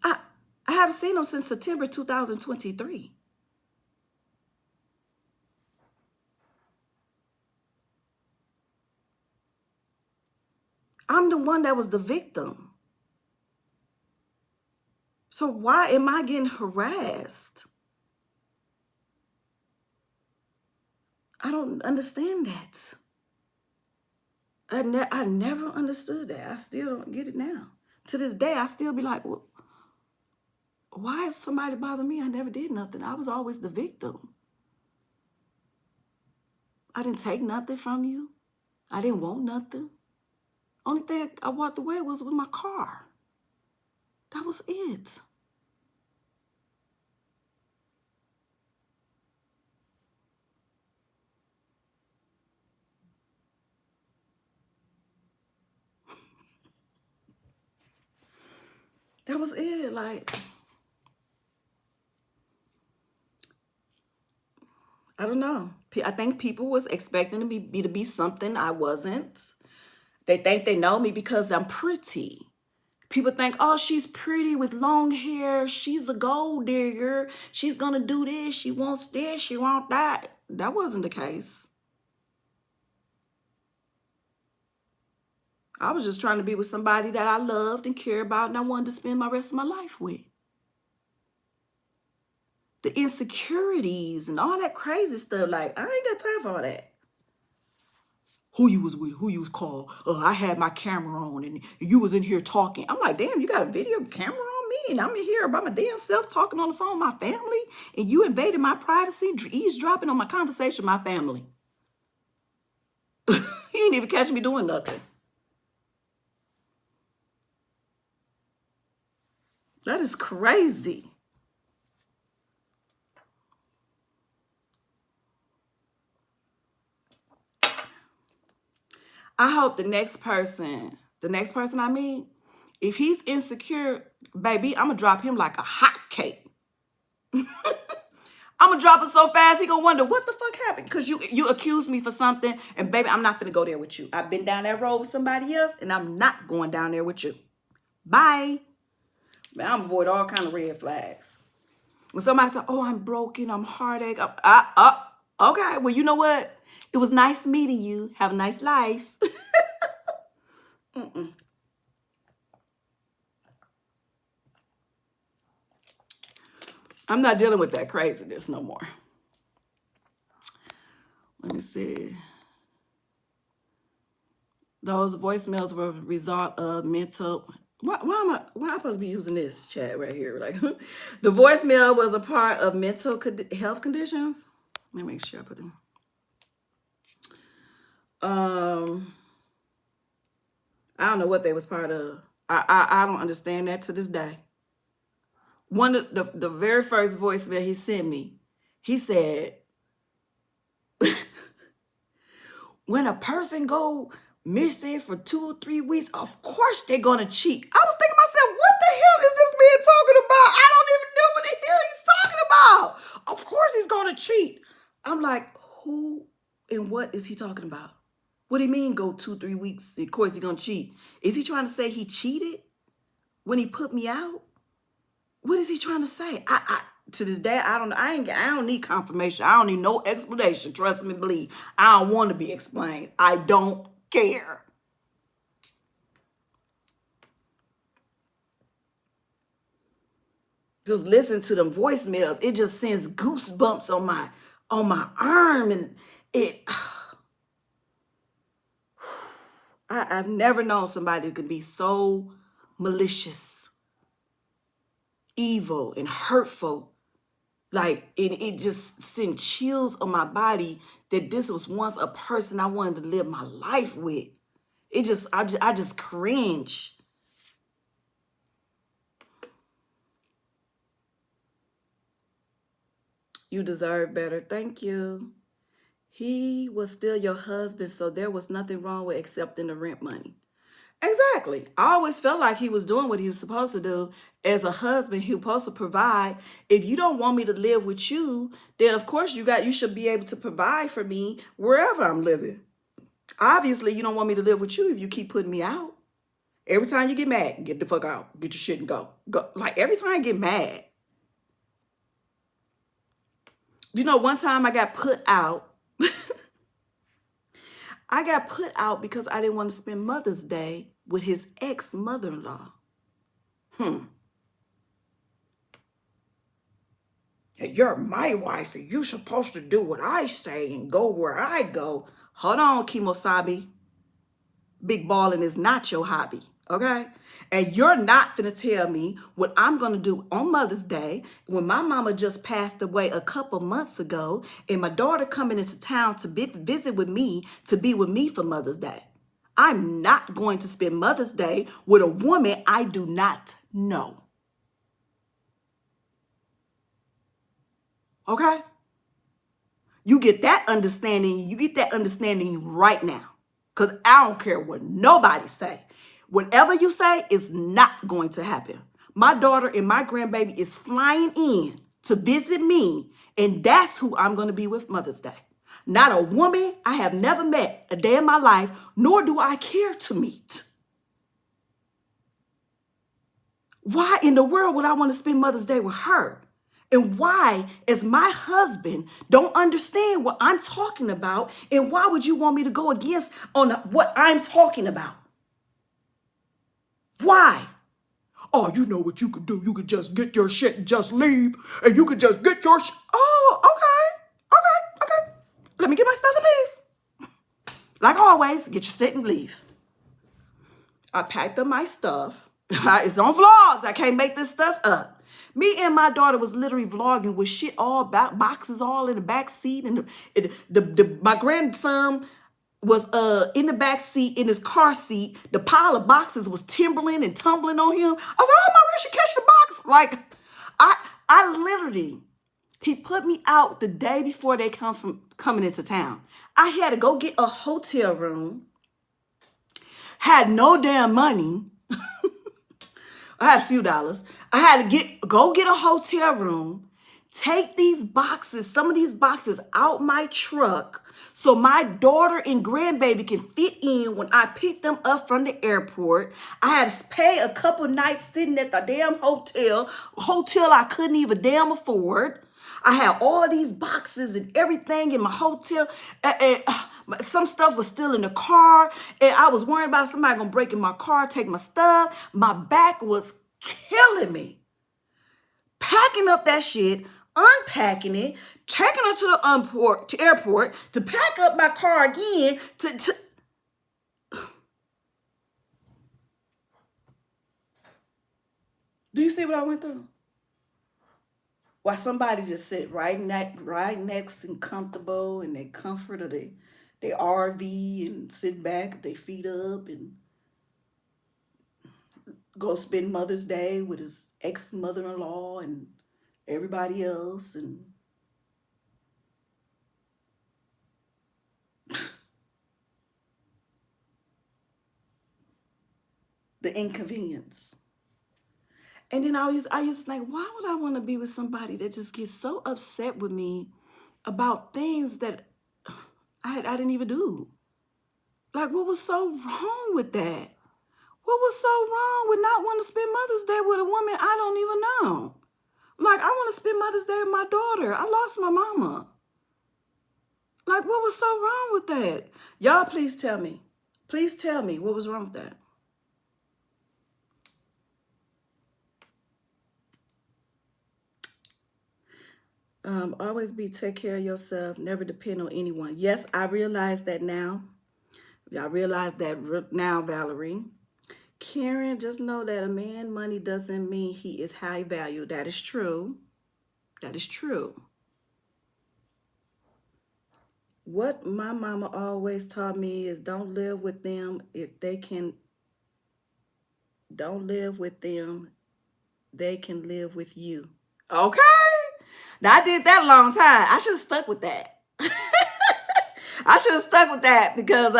I haven't seen him since September 2023. I'm the one that was the victim. So why am I getting harassed? I don't understand that. I never understood that. I still don't get it now. To this day, I still be like, well, why is somebody bothering me? I never did nothing. I was always the victim. I didn't take nothing from you. I didn't want nothing. Only thing I walked away was with my car. That was it. That was it. Like, I don't know. I think people was expecting me to be something I wasn't. They think they know me because I'm pretty. People think, oh, she's pretty with long hair. She's a gold digger. She's going to do this. She wants this. She wants that. That wasn't the case. I was just trying to be with somebody that I loved and cared about and I wanted to spend my rest of my life with. The insecurities and all that crazy stuff, like, I ain't got time for all that. Who you was with, who you was called. I had my camera on and you was in here talking. I'm like, damn, you got a video camera on me and I'm in here by my damn self talking on the phone with my family and you invaded my privacy, eavesdropping on my conversation with my family. He didn't even catch me doing nothing. That is crazy. I hope the next person I meet, if he's insecure, baby, I'm gonna drop him like a hot cake. I'm gonna drop it so fast, he gonna wonder what the fuck happened. Because you accused me for something, and baby, I'm not gonna go there with you. I've been down that road with somebody else, and I'm not going down there with you. Bye. Man, I'm avoid all kind of red flags. When somebody says, oh, I'm broken, I'm heartache, okay, well, you know what? It was nice meeting you. Have a nice life. I'm not dealing with that craziness no more. Let me see. Those voicemails were a result of mental. Why am I supposed to be using this chat right here? Like, the voicemail was a part of mental health conditions. Let me make sure I put them. I don't know what they was part of. I don't understand that to this day. One of the very first voicemail he sent me, he said, when a person go missing for 2 or 3 weeks, of course they're gonna cheat. I was thinking to myself, what the hell is this man talking about? I don't even know what the hell he's talking about. Of course he's gonna cheat. I'm like, who and what is he talking about? What do you mean go 2, 3 weeks? Of course he's gonna cheat. Is he trying to say he cheated when he put me out? What is he trying to say? I to this day, I don't know. I don't need confirmation. I don't need no explanation. Trust me, believe. I don't want to be explained. I don't care. Just listen to them voicemails. It just sends goosebumps on my arm, and it. I've never known somebody who could be so malicious, evil, and hurtful. Like, it just sent chills on my body that this was once a person I wanted to live my life with. I just cringe. You deserve better. Thank you. He was still your husband, so there was nothing wrong with accepting the rent money. Exactly. I always felt like he was doing what he was supposed to do. As a husband, he was supposed to provide. If you don't want me to live with you, then of course you should be able to provide for me wherever I'm living. Obviously, you don't want me to live with you if you keep putting me out. Every time you get mad, get the fuck out. Get your shit and go. Go. Like, every time I get mad. You know, one time I got put out. I got put out because I didn't want to spend Mother's Day with his ex-mother-in-law. You're my wife and you're supposed to do what I say and go where I go. Hold on, Kimosabi. Big balling is not your hobby, Okay? And you're not gonna tell me what I'm gonna do on Mother's Day when my mama just passed away a couple months ago and my daughter coming into town to visit with me, to be with me for Mother's Day. I'm not going to spend Mother's Day with a woman I do not know. Okay? You get that understanding. You get that understanding right now. Because I don't care what nobody say. Whatever you say is not going to happen. My daughter and my grandbaby is flying in to visit me. And that's who I'm going to be with Mother's Day. Not a woman I have never met a day in my life, nor do I care to meet. Why in the world would I want to spend Mother's Day with her? And why, as my husband, don't understand what I'm talking about, and why would you want me to go against on what I'm talking about? Why? Oh, you know what you could do? You could just get your shit and just leave, and you could just get your shit. Oh, okay. Let me get my stuff and leave. Like always, get your shit and leave. I packed up my stuff. It's on vlogs. I can't make this stuff up. Me and my daughter was literally vlogging with shit all about boxes all in the back seat, and my grandson was in the back seat in his car seat. The pile of boxes was tumbling and tumbling on him. I was like, oh my gosh, she catch the box. Like I literally, he put me out the day before they coming into town. I had to go get a hotel room. Had no damn money. I had a few dollars. I had to go get a hotel room, take these boxes, some of these boxes out my truck so my daughter and grandbaby can fit in when I pick them up from the airport. I had to pay a couple nights sitting at the damn hotel I couldn't even damn afford. I had all these boxes and everything in my hotel. Some stuff was still in the car. And I was worried about somebody gonna break in my car, take my stuff. My back was killing me. Packing up that shit, unpacking it, taking it to the airport to pack up my car again to Do you see what I went through? Why somebody just sit right next and comfortable in their comfort of their RV and sit back, their feet up, and go spend Mother's Day with his ex-mother-in-law and everybody else, and the inconvenience. And then I used to think, why would I want to be with somebody that just gets so upset with me about things that I didn't even do? Like, what was so wrong with that? What was so wrong with not wanting to spend Mother's Day with a woman I don't even know? Like, I want to spend Mother's Day with my daughter. I lost my mama. Like, what was so wrong with that? Y'all, please tell me. Please tell me what was wrong with that. Always take care of yourself. Never depend on anyone. Yes, I realize that now. I realize that now, Valerie. Karen, just know that a man money doesn't mean he is high value. That is true. That is true. What my mama always taught me is don't live with them if they can. Don't live with them. They can live with you. Okay. Now, I did that a long time. I should have stuck with that. I should have stuck with that because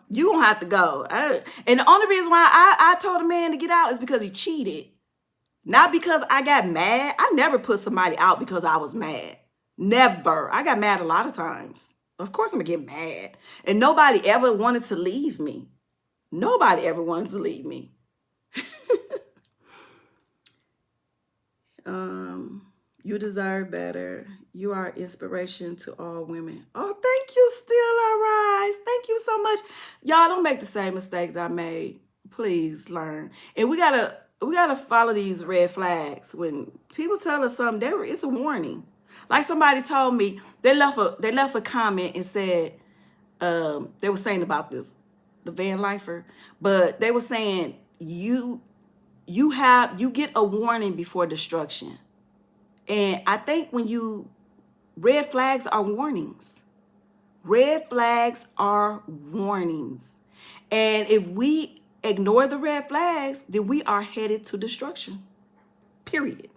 you don't have to go. And the only reason why I told a man to get out is because he cheated. Not because I got mad. I never put somebody out because I was mad. Never. I got mad a lot of times. Of course I'm going to get mad. And nobody ever wanted to leave me. Nobody ever wanted to leave me. You deserve better. You are inspiration to all women. Oh, thank you, Still I Rise. Thank you so much. Y'all don't make the same mistakes I made. Please learn. And we gotta follow these red flags. When people tell us something, it's a warning. Like somebody told me, they left a comment and said, they were saying about this, the van lifer, but they were saying, you get a warning before destruction. And I think red flags are warnings. Red flags are warnings. And if we ignore the red flags, then we are headed to destruction. Period.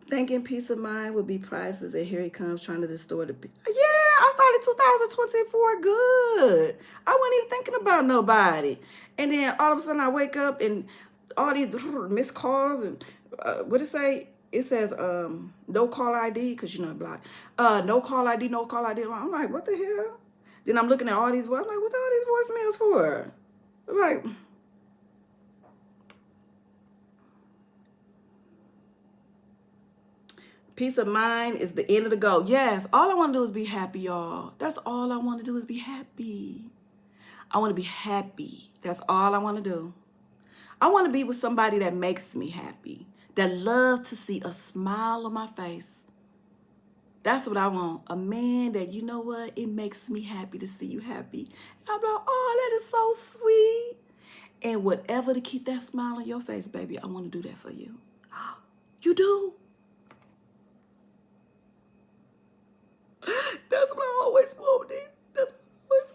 Thinking peace of mind would be priceless, and here he comes trying to distort the peace. Yeah, I started 2024 good. I wasn't even thinking about nobody. And then all of a sudden I wake up and all these missed calls and what it say? It says no call ID, because you know blocked. No call ID, no call ID. I'm like, what the hell? Then I'm looking at all these, I'm like, what are all these voicemails for? Like, peace of mind is the end of the go. Yes, all I want to do is be happy, y'all. That's all I want to do is be happy. I want to be happy. That's all I want to do. I want to be with somebody that makes me happy, that loves to see a smile on my face. That's what I want. A man that, you know what, it makes me happy to see you happy. And I'm like, oh, that is so sweet. And whatever to keep that smile on your face, baby, I want to do that for you. You do? That's what I always wanted. That's what I always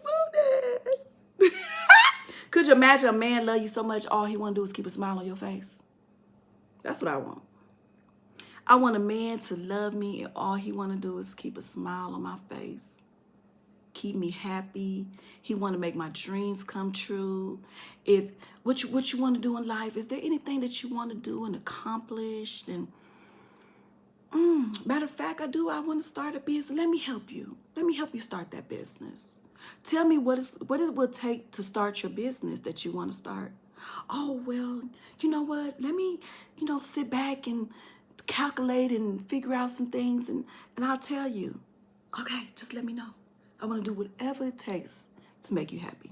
wanted. Could you imagine a man love you so much, all he want to do is keep a smile on your face? That's what I want. I want a man to love me and all he want to do is keep a smile on my face. Keep me happy. He want to make my dreams come true. If what you want to do in life, is there anything that you want to do and accomplish? And matter of fact, I do. I want to start a business. Let me help you. Let me help you start that business. Tell me what it will take to start your business that you want to start. Oh, well, you know what? Let me, sit back and calculate and figure out some things, and I'll tell you. Okay, just let me know. I want to do whatever it takes to make you happy.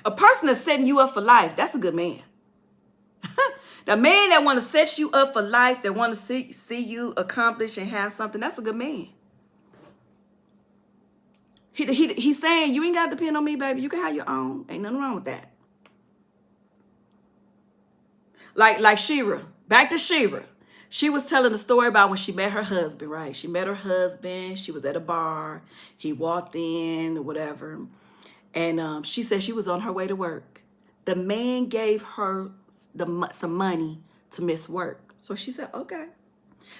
A person that's setting you up for life, that's a good man. The man that want to set you up for life, that want to see you accomplish and have something, that's a good man. He's saying, you ain't got to depend on me, baby. You can have your own. Ain't nothing wrong with that. Like Shera. Back to Shera. She was telling the story about when she met her husband, right? She met her husband. She was at a bar. He walked in or whatever. And she said she was on her way to work. The man gave her some money to miss work. So she said, okay.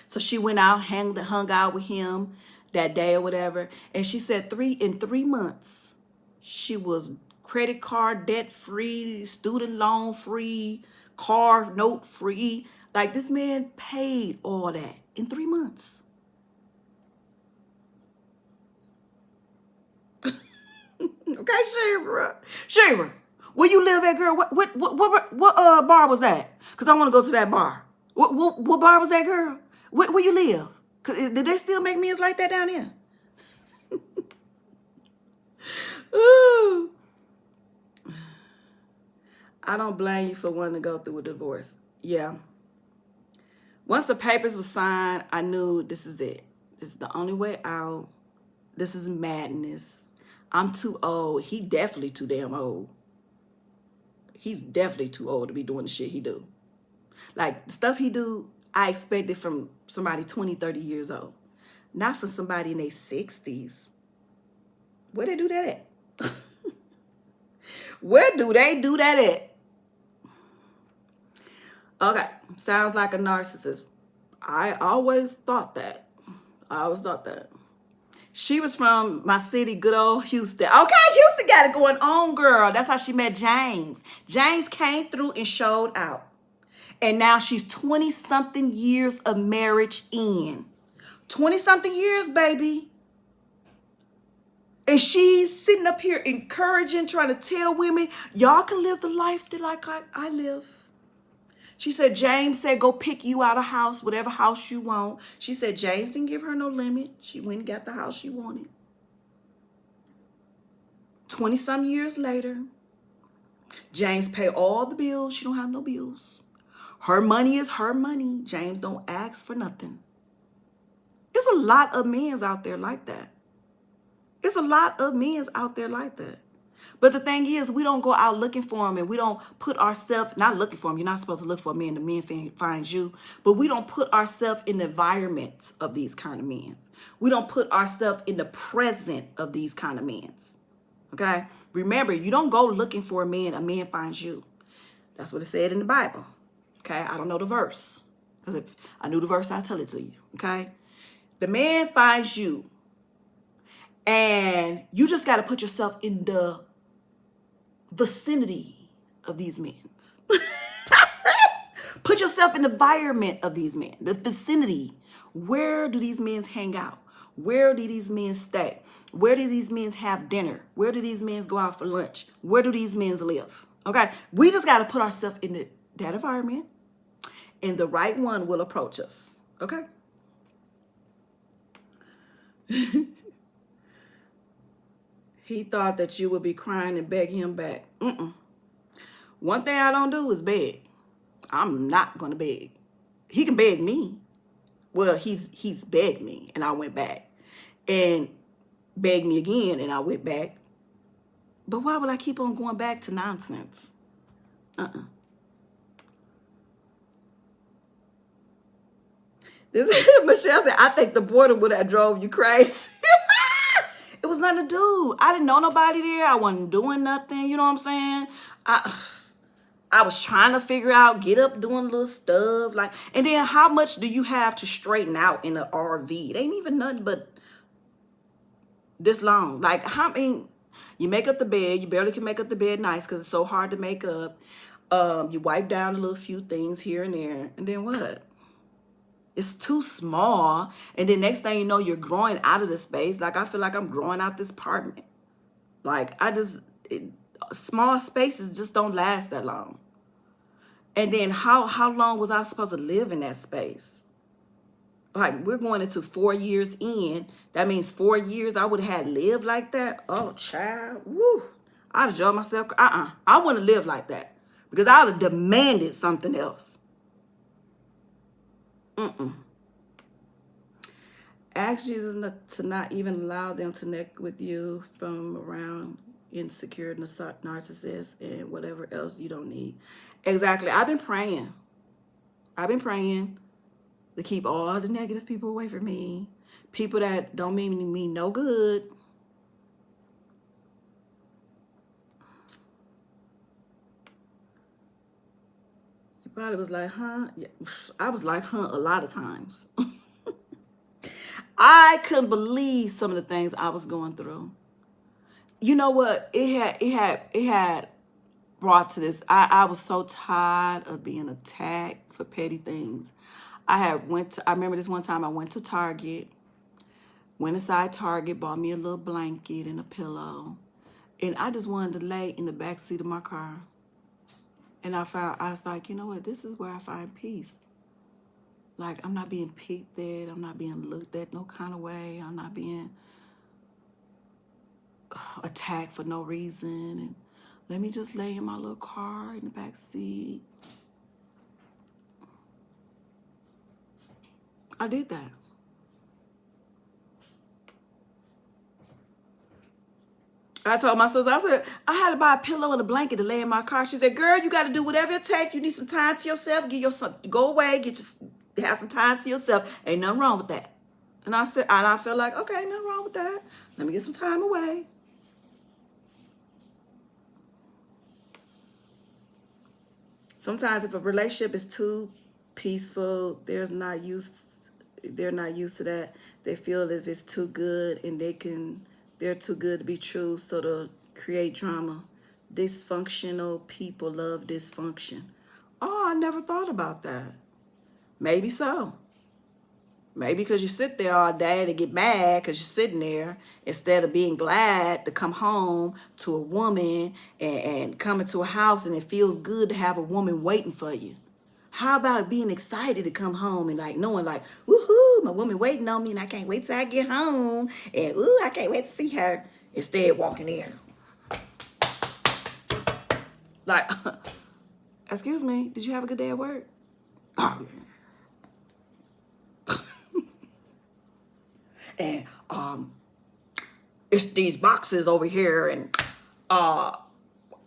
So she went out, hung out with him that day or whatever. And she said in 3 months, she was credit card debt free, student loan free, car note free. Like, this man paid all that in 3 months. Okay, Shera, where you live at, girl? What bar was that? Because I want to go to that bar. What bar was that, girl? Where you live? Cause did they still make meals like that down here? Ooh. I don't blame you for wanting to go through a divorce. Yeah. Once the papers were signed, I knew this is it. This is the only way out. This is madness. I'm too old. He definitely too damn old. He's definitely too old to be doing the shit he do. Like, the stuff he do, I expected from somebody 20, 30 years old. Not from somebody in their 60s. Where they do that at? Where do they do that at? Okay, sounds like a narcissist. I always thought that. She was from my city, good old Houston. Okay, Houston got it going on, girl. That's how she met James. James came through and showed out. And now she's 20-something years of marriage in. 20-something years, baby. And she's sitting up here encouraging, trying to tell women, y'all can live the life that like I live. She said, James said, go pick you out a house, whatever house you want. She said, James didn't give her no limit. She went and got the house she wanted. 20-some years later, James paid all the bills. She don't have no bills. Her money is her money. James don't ask for nothing. There's a lot of men out there like that. It's a lot of men out there like that. But the thing is, we don't go out looking for them, and we don't put ourselves, not looking for them. You're not supposed to look for a man. The man finds you. But we don't put ourselves in the environment of these kind of men. We don't put ourselves in the present of these kind of men. Okay? Remember, you don't go looking for a man finds you. That's what it said in the Bible. Okay? I don't know the verse. Because if I knew the verse, I'd tell it to you. Okay? The man finds you. And you just got to put yourself in the vicinity of these men. Put yourself in the environment of these men, the vicinity. Where do these men hang out? Where do these men stay? Where do these men have dinner? Where do these men go out for lunch? Where do these men live? Okay, we just got to put ourselves in that environment, and the right one will approach us. Okay. He thought that you would be crying and beg him back. One thing I don't do is beg. I'm not going to beg. He can beg me. Well, he's begged me, and I went back. And begged me again, and I went back. But why would I keep on going back to nonsense? Michelle said, I think the border would have drove you crazy. It was nothing to do. I didn't know nobody there. I wasn't doing nothing. You know what I'm saying? I was trying to figure out, get up doing little stuff. And then how much do you have to straighten out in an RV? It ain't even nothing but this long. You make up the bed. You barely can make up the bed nice because it's so hard to make up. You wipe down a little few things here and there. And then what? It's too small. And then next thing you know, you're growing out of the space. I feel like I'm growing out this apartment. Small spaces just don't last that long. And then how long was I supposed to live in that space? We're going into 4 years in. That means 4 years I would have had lived like that. Oh, child. Woo. I'd have enjoyed myself. I wouldn't live like that. Because I would have demanded something else. Ask Jesus to not even allow them to connect with you from around insecure narcissists and whatever else you don't need. Exactly. I've been praying to keep all the negative people away from me. People that don't mean me no good. You probably was like, huh? Yeah. I was like, huh, a lot of times. I couldn't believe some of the things I was going through. You know what? It had brought to this. I was so tired of being attacked for petty things. I remember this one time I went to Target, went inside Target, bought me a little blanket and a pillow, and I just wanted to lay in the back seat of my car. And I was like, you know what? This is where I find peace. I'm not being picked at. I'm not being looked at no kind of way. I'm not being attacked for no reason. And let me just lay in my little car in the back seat. I did that. I told my sister, I said, I had to buy a pillow and a blanket to lay in my car. She said, girl, you got to do whatever it takes. You need some time to yourself. Go away, have some time to yourself. Ain't nothing wrong with that. And I said, and I felt like, okay, ain't nothing wrong with that. Let me get some time away. Sometimes if a relationship is too peaceful, they're not used to that. They feel as if it's too good and they're too good to be true, so to create drama. Dysfunctional people love dysfunction. Oh, I never thought about that. Maybe so. Maybe because you sit there all day to get mad because you're sitting there instead of being glad to come home to a woman and come into a house and it feels good to have a woman waiting for you. How about being excited to come home and knowing woohoo, my woman waiting on me and I can't wait till I get home and ooh, I can't wait to see her, instead walking in. Excuse me, did you have a good day at work? Oh, yeah. And it's these boxes over here, and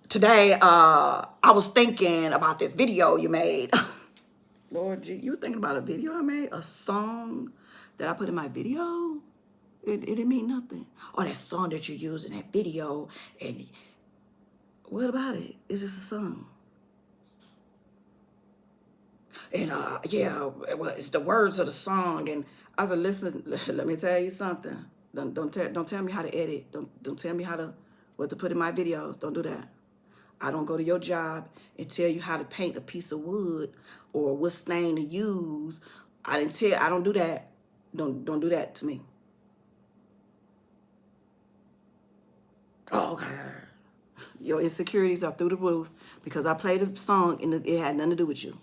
today I was thinking about this video you made. Lord, you were thinking about a video I made? A song that I put in my video? It didn't mean nothing. Or that song that you used in that video, and what about it? It's just a song. And yeah, well, it's the words of the song. And I said, listen, let me tell you something. Don't tell me how to edit. Don't tell me what to put in my videos. Don't do that. I don't go to your job and tell you how to paint a piece of wood or what stain to use. I don't do that. Don't do that to me. Oh God. Your insecurities are through the roof because I played a song and it had nothing to do with you.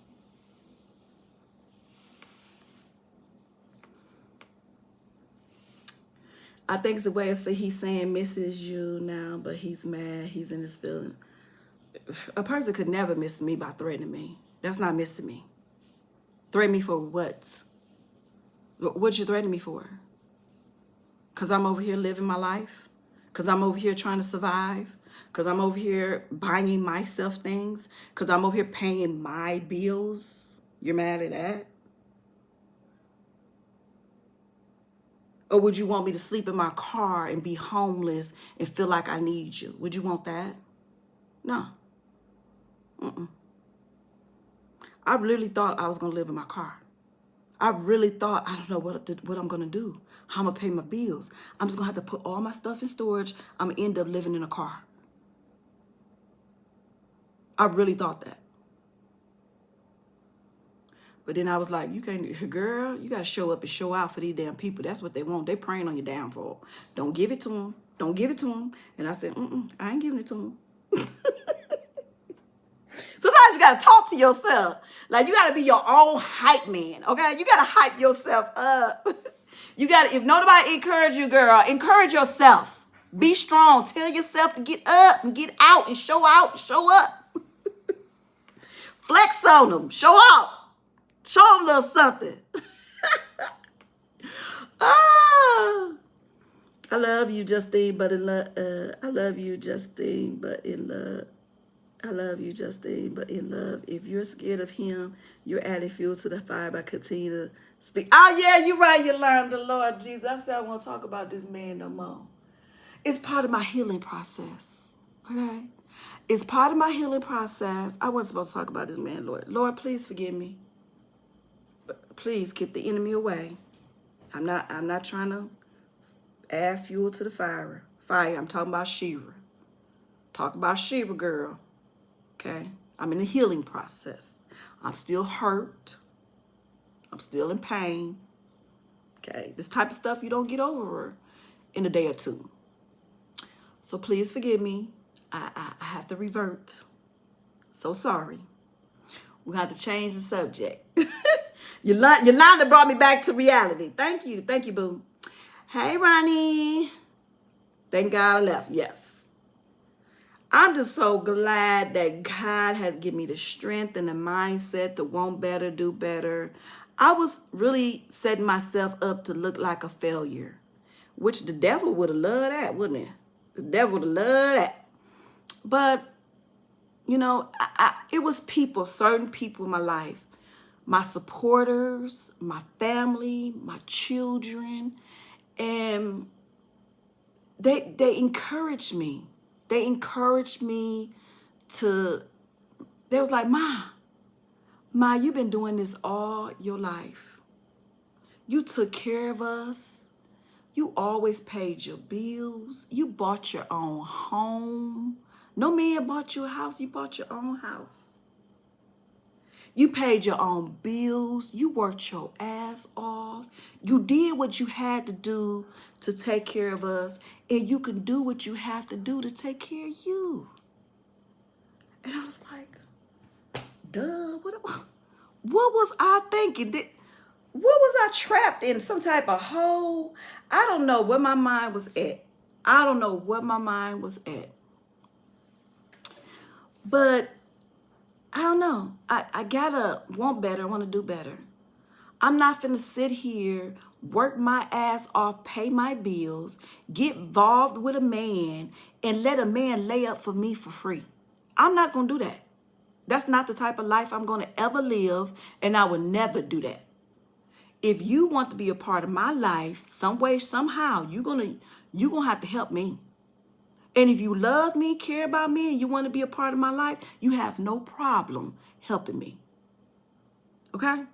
I think it's the way he's saying misses you now, but he's mad. He's in his feelings. A person could never miss me by threatening me. That's not missing me. Threaten me for what? What you threatening me for? Because I'm over here living my life? Because I'm over here trying to survive? Because I'm over here buying myself things? Because I'm over here paying my bills? You're mad at that? Or would you want me to sleep in my car and be homeless and feel like I need you? Would you want that? No. I really thought I was going to live in my car. I really thought, I don't know what I'm going to do. How I'm going to pay my bills. I'm just going to have to put all my stuff in storage. I'm going to end up living in a car. I really thought that. But then I was like, you can't, girl, you got to show up and show out for these damn people. That's what they want. They praying on your downfall. Don't give it to them. Don't give it to them. And I said, I ain't giving it to them. Sometimes you got to talk to yourself. Like, you got to be your own hype man, okay? You got to hype yourself up. You got to, if nobody encourage you, girl, encourage yourself. Be strong. Tell yourself to get up and get out and show up. Flex on them. Show out. Show them a little something. Ah, I love you, Justine, but in love. I love you, Justine, but in love. I love you, Justine, but in love. If you're scared of him, you're adding fuel to the fire by continuing to speak. Oh, yeah, you're right, Yolanda, Lord Jesus. I said I won't talk about this man no more. It's part of my healing process, okay? It's part of my healing process. I wasn't supposed to talk about this man, Lord. Lord, please forgive me. Please keep the enemy away. I'm not trying to add fuel to the fire. I'm talking about Shera. Talk about Shera, girl. Okay? I'm in the healing process. I'm still hurt. I'm still in pain. Okay? This type of stuff you don't get over in a day or two. So please forgive me. I have to revert. So sorry. We have to change the subject. Yolanda brought me back to reality. Thank you. Thank you, boo. Hey, Ronnie. Thank God I left. Yes. I'm just so glad that God has given me the strength and the mindset to want better, do better. I was really setting myself up to look like a failure, which the devil would have loved that, wouldn't it? The devil would have loved that. But, you know, it was certain people in my life, my supporters, my family, my children, and they encouraged me. They encouraged me they was like, Ma, you've been doing this all your life. You took care of us. You always paid your bills. You bought your own home. No man bought you a house. You bought your own house. You paid your own bills. You worked your ass off. You did what you had to do to take care of us. And you can do what you have to do to take care of you. And I was like, duh, what was I thinking? What was I trapped in? Some type of hole? I don't know where my mind was at. But I don't know. I gotta want better. I want to do better. I'm not finna sit here work my ass off, pay my bills, get involved with a man, and let a man lay up for me for free. I'm not going to do that. That's not the type of life I'm going to ever live, and I will never do that. If you want to be a part of my life, some way, somehow, you're gonna have to help me. And if you love me, care about me, and you want to be a part of my life, you have no problem helping me. Okay?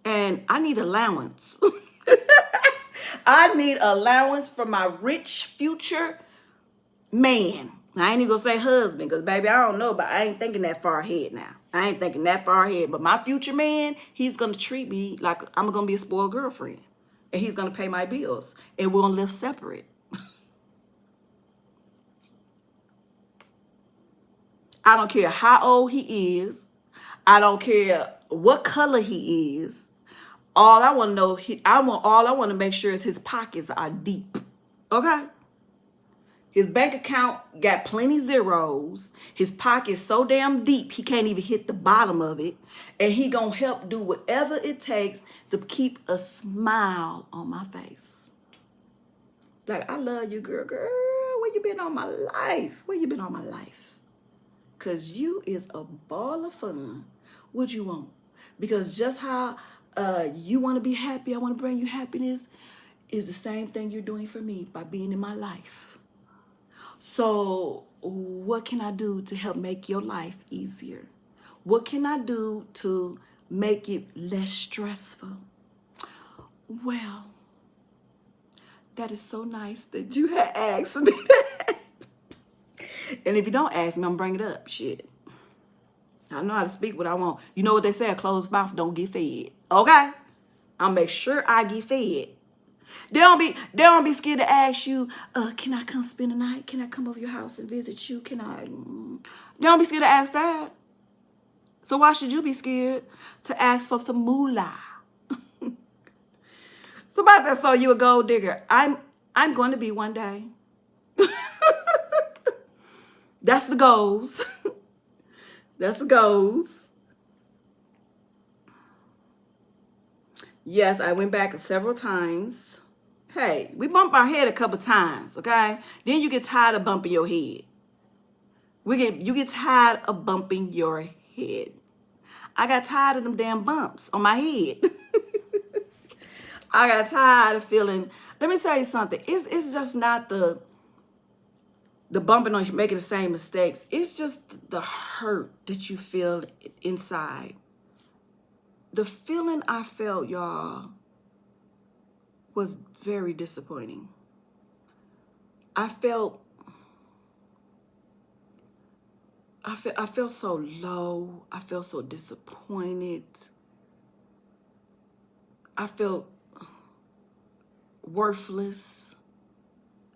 And I need allowance. I need allowance for my rich future man. I ain't even gonna say husband, because baby, I don't know, but I ain't thinking that far ahead now. I ain't thinking that far ahead. But my future man, he's gonna treat me like I'm gonna be a spoiled girlfriend. And he's gonna pay my bills. And we're gonna live separate. I don't care how old he is. I don't care what color he is. All I want to know, all I want to make sure is his pockets are deep. Okay? His bank account got plenty zeros. His pocket's so damn deep, he can't even hit the bottom of it. And he gonna help do whatever it takes to keep a smile on my face. Like, I love you, girl. Girl, where you been all my life? Where you been all my life? Because you is a ball of fun. What you want? Because just how you want to be happy, I want to bring you happiness, is the same thing you're doing for me by being in my life. So what can I do to help make your life easier? What can I do to make it less stressful? Well, that is so nice that you had asked me that. And if you don't ask me, I'm going to bring it up. Shit. I know how to speak what I want. You know what they say, a closed mouth don't get fed. Okay? I'll make sure I get fed. They don't be scared to ask you, can I come spend the night? Can I come over your house and visit you? Can I? They don't be scared to ask that. So why should you be scared to ask for some moolah? Somebody said, so you a gold digger. I'm going to be one day. That's the goals. That's the goals. Yes, I went back several times. Hey, we bump our head a couple times, okay? Then you get tired of bumping your head. You get tired of bumping your head. I got tired of them damn bumps on my head. I got tired of feeling. Let me tell you something. It's just not the bumping on making the same mistakes. It's just the hurt that you feel inside. The feeling I felt, y'all, was very disappointing. I felt so low. I felt so disappointed. I felt worthless.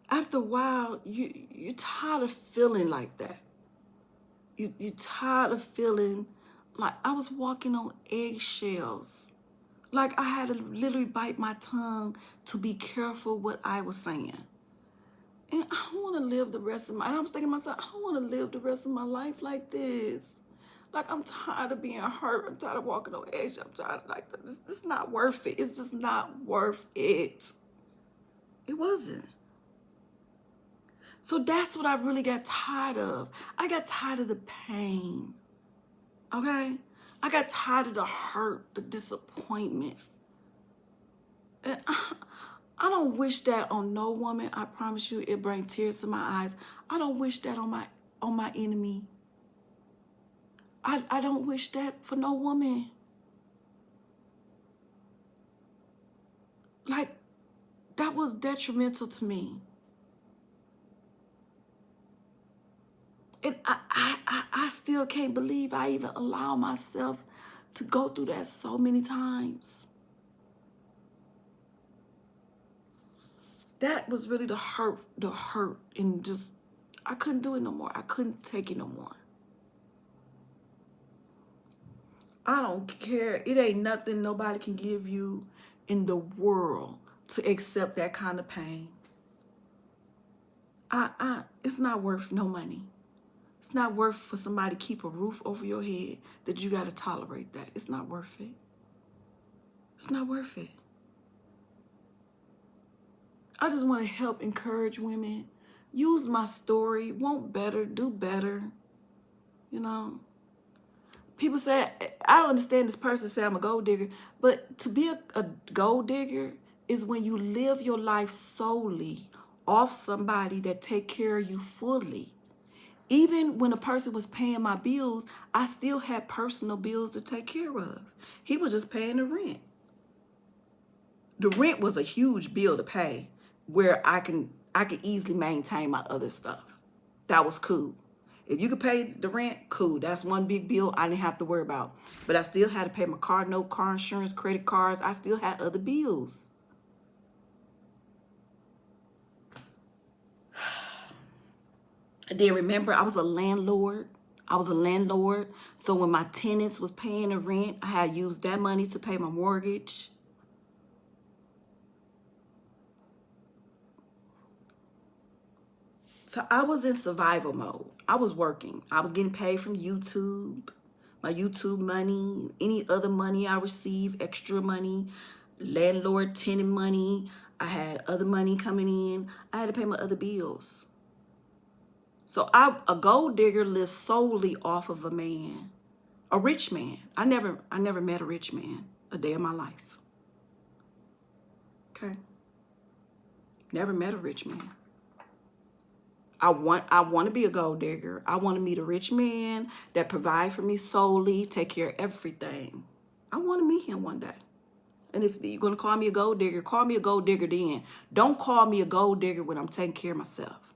After a while, you're tired of feeling like that. You're tired of feeling like I was walking on eggshells. Like I had to literally bite my tongue to be careful what I was saying. And I don't want to live the rest of and I was thinking to myself, I don't want to live the rest of my life like this. Like, I'm tired of being hurt. I'm tired of walking on edge. I'm tired of like this. This is not worth it. It's just not worth it. It wasn't. So that's what I really got tired of. I got tired of the pain. Okay? I got tired of the hurt, the disappointment. And I don't wish that on no woman. I promise you, it brings tears to my eyes. I don't wish that on my enemy. I don't wish that for no woman. Like, that was detrimental to me. And I still can't believe I even allow myself to go through that so many times. That was really the hurt, and just, I couldn't do it no more. I couldn't take it no more. I don't care. It ain't nothing nobody can give you in the world to accept that kind of pain. It's not worth no money. It's not worth for somebody to keep a roof over your head that you got to tolerate that. It's not worth it. It's not worth it. I just want to help encourage women. Use my story. Want better. Do better. You know. People say, I don't understand this person say I'm a gold digger. But to be a gold digger is when you live your life solely off somebody that take care of you fully. Even when a person was paying my bills, I still had personal bills to take care of. He was just paying the rent. The rent was a huge bill to pay where I could easily maintain my other stuff. That was cool. If you could pay the rent, cool. That's one big bill I didn't have to worry about. But I still had to pay my car note, car insurance, credit cards. I still had other bills. And then remember, I was a landlord. So when my tenants was paying the rent, I had used that money to pay my mortgage. So I was in survival mode. I was working. I was getting paid from YouTube, my YouTube money, any other money I received, extra money, landlord, tenant money. I had other money coming in. I had to pay my other bills. So a gold digger lives solely off of a man, a rich man. I never met a rich man a day of my life. Okay? Never met a rich man. I want to be a gold digger. I want to meet a rich man that provide for me solely, take care of everything. I want to meet him one day. And if you're going to call me a gold digger, call me a gold digger then. Don't call me a gold digger when I'm taking care of myself.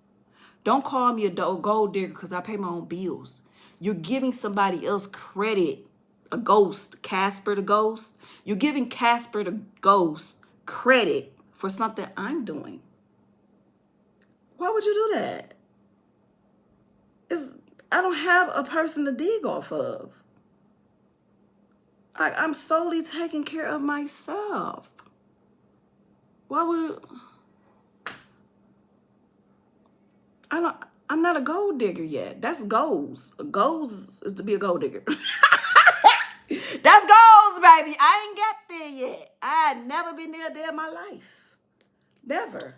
Don't call me a gold digger because I pay my own bills. You're giving somebody else credit, a ghost, Casper the ghost. You're giving Casper the ghost credit for something I'm doing. Why would you do that? I don't have a person to dig off of. I'm solely taking care of myself. Why would I'm not a gold digger yet. That's goals. Goals is to be a gold digger. That's goals, baby. I ain't get there yet. I had never been there a day in my life. Never.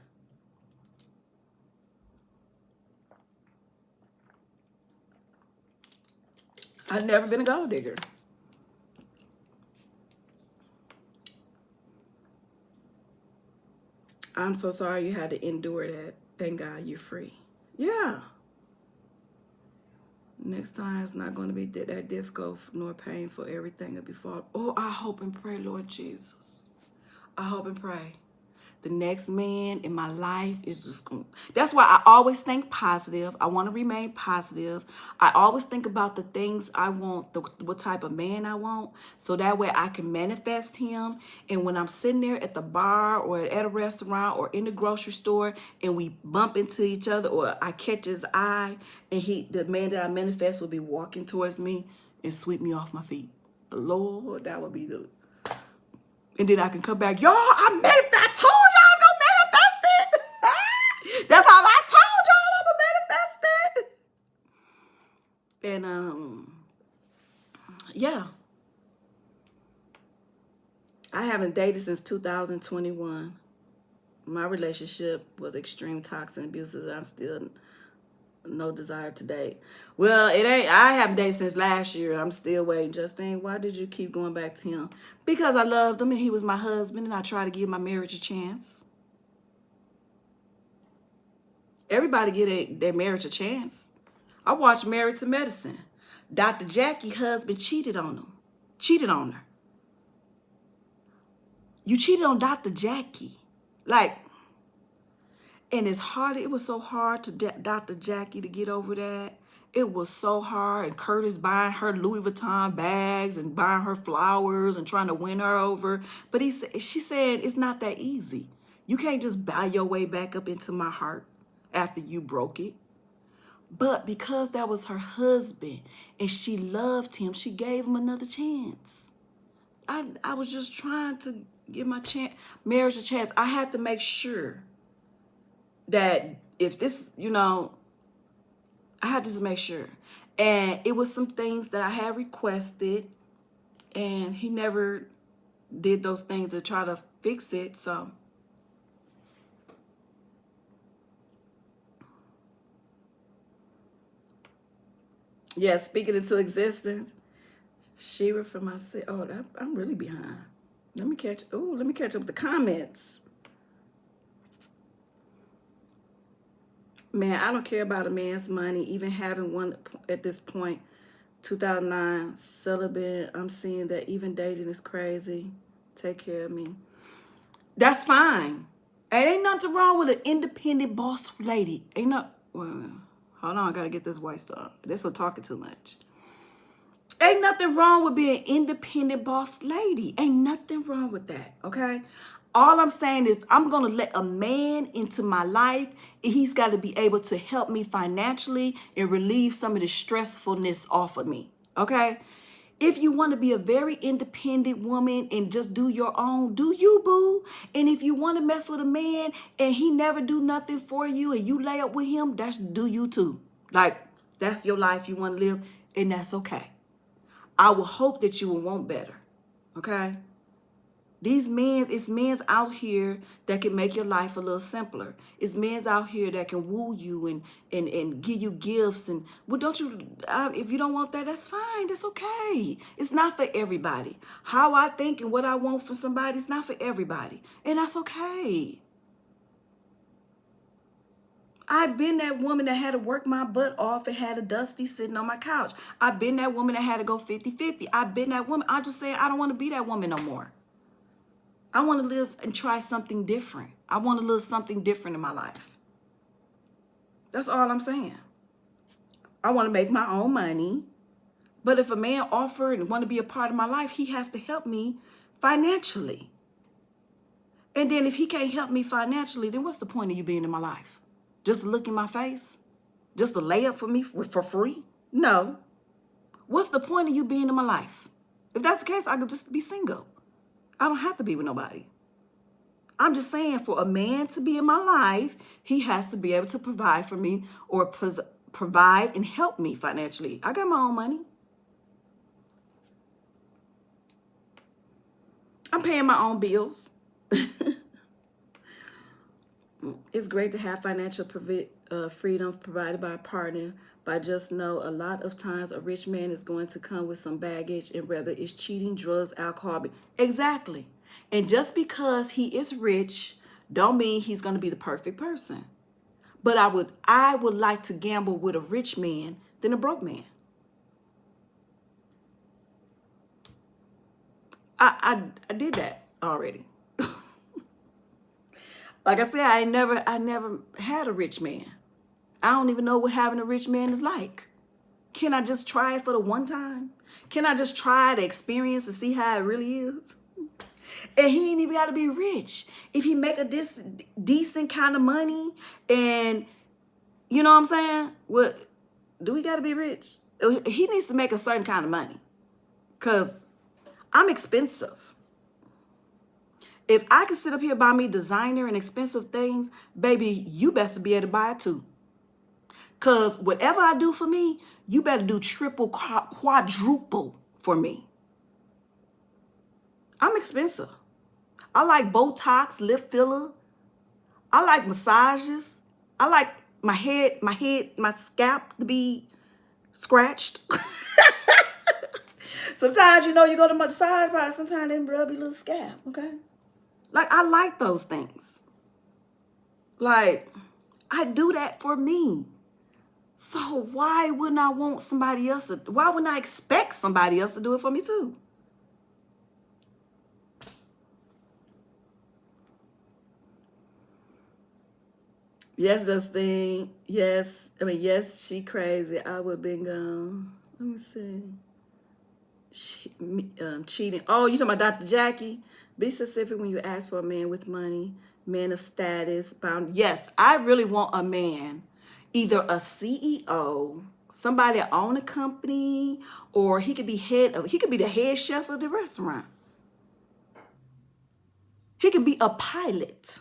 I've never been a gold digger. I'm so sorry you had to endure that. Thank God you're free. Yeah. Next time it's not going to be that difficult nor painful. Everything will be fall. Oh, I hope and pray, Lord Jesus. I hope and pray. The next man in my life is just going. That's why I always think positive. I want to remain positive. I always think about the things I want, what type of man I want, so that way I can manifest him. And when I'm sitting there at the bar or at a restaurant or in the grocery store and we bump into each other or I catch his eye and the man that I manifest will be walking towards me and sweep me off my feet. Lord, that would be the. And then I can come back, y'all, I told y'all I was gonna manifest it. That's how I told y'all I'm gonna manifest it. And yeah. I haven't dated since 2021. My relationship was extreme toxic and abusive. I'm still no desire to date. Well, it ain't. I haven't dated since last year. I'm still waiting. Justine, why did you keep going back to him? Because I loved him and he was my husband and I tried to give my marriage a chance. Everybody get their marriage a chance. I watched Married to Medicine. Dr. Jackie's husband cheated on him. Cheated on her. You cheated on Dr. Jackie. Like, and it was so hard to Dr. Jackie to get over that. It was so hard. And Curtis buying her Louis Vuitton bags and buying her flowers and trying to win her over. But she said, it's not that easy. You can't just buy your way back up into my heart after you broke it. But because that was her husband and she loved him, she gave him another chance. I was just trying to give my marriage a chance. I had to make sure that if this, I had to just make sure. And it was some things that I had requested and he never did those things to try to fix it. So Yeah, speak it into existence. Shira for myself. Oh, I'm really behind. Let me catch. Oh, let me catch up with the comments. Man, I don't care about a man's money, even having one at this point. 2009, celibate. I'm seeing that even dating is crazy. Take care of me. That's fine. And ain't nothing wrong with an independent boss lady. Ain't no. Well, hold on, I gotta get this white stuff. This will talking too much. Ain't nothing wrong with being independent boss lady. Ain't nothing wrong with that, okay? All I'm saying is I'm going to let a man into my life, and he's got to be able to help me financially and relieve some of the stressfulness off of me, okay? If you want to be a very independent woman and just do your own, do you, boo? And if you want to mess with a man and he never do nothing for you and you lay up with him, that's do you too. Like, that's your life you want to live, and that's okay. I will hope that you will want better, okay? It's men's out here that can make your life a little simpler. It's men's out here that can woo you and give you gifts. And well, if you don't want that, that's fine. That's okay. It's not for everybody. How I think and what I want from somebody is not for everybody. And that's okay. I've been that woman that had to work my butt off and had a dusty sitting on my couch. I've been that woman that had to go 50-50. I've been that woman. I'm just saying I don't want to be that woman no more. I want to live and try something different. I want to live something different in my life. That's all I'm saying. I want to make my own money. But if a man offered and want to be a part of my life, he has to help me financially. And then if he can't help me financially, then what's the point of you being in my life? Just to look in my face? Just to lay up for me for free? No. What's the point of you being in my life? If that's the case, I could just be single. I don't have to be with nobody. I'm just saying, for a man to be in my life, he has to be able to provide for me or provide and help me financially. I got my own money. I'm paying my own bills. It's great to have financial freedom provided by a partner, but I just know a lot of times a rich man is going to come with some baggage, and whether it's cheating, drugs, alcohol. Exactly. And just because he is rich, don't mean he's going to be the perfect person. But I would like to gamble with a rich man than a broke man. I did that already. Like I said, I never had a rich man. I don't even know what having a rich man is like. Can I just try it for the one time? Can I just try the experience and see how it really is? And he ain't even got to be rich. If he make a decent kind of money, and you know what I'm saying? What do we got to be rich? He needs to make a certain kind of money, because I'm expensive. If I can sit up here buy me designer and expensive things, baby, you best to be able to buy it too. Because whatever I do for me, you better do triple, quadruple for me. I'm expensive. I like Botox, lip filler. I like massages. I like my scalp to be scratched. Sometimes, you go to massage bar, sometimes they rub your little scalp, okay? Like, I like those things. Like, I do that for me. So why wouldn't I want somebody else why wouldn't I expect somebody else to do it for me too? Yes, Justine. Yes. Yes, she crazy. I would have been gone. Let me see. Cheating. Oh, you talking about Dr. Jackie? Be specific when you ask for a man with money, man of status, bound. Yes, I really want a man, either a CEO, somebody that own a company, or he could be the head chef of the restaurant. He could be a pilot.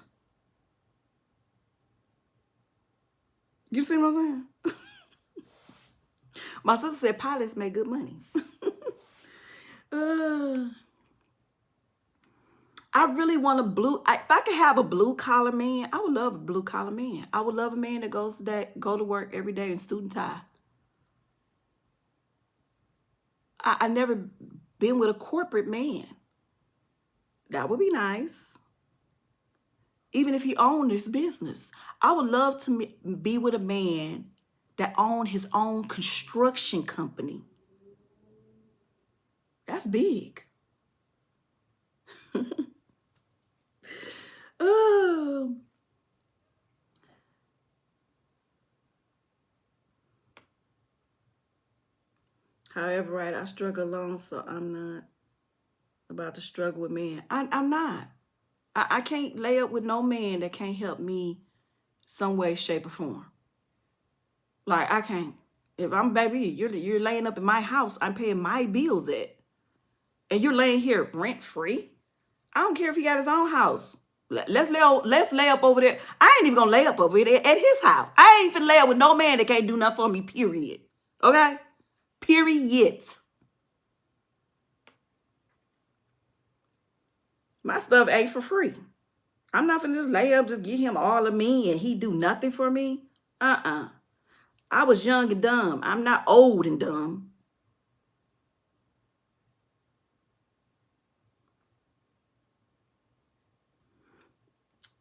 You see what I'm saying? My sister said pilots make good money. I really want if I could have a blue collar man, I would love a blue collar man. I would love a man that go to work every day in suit and tie. I never been with a corporate man. That would be nice. Even if he owned his business. I would love to be with a man that owned his own construction company. That's big. Oh. However, right, I struggle alone, so I'm not about to struggle with men. I'm not. I can't lay up with no man that can't help me some way, shape, or form. Like, I can't. If I'm, baby, you're laying up in my house, I'm paying my bills at, and you're laying here rent free. I don't care if he got his own house. Let's lay up over there. I ain't even gonna lay up over there at his house. I ain't finna lay up with no man that can't do nothing for me, period. Okay? Period. My stuff ain't for free. I'm not finna just lay up, just get him all of me and he do nothing for me. I was young and dumb. I'm not old and dumb.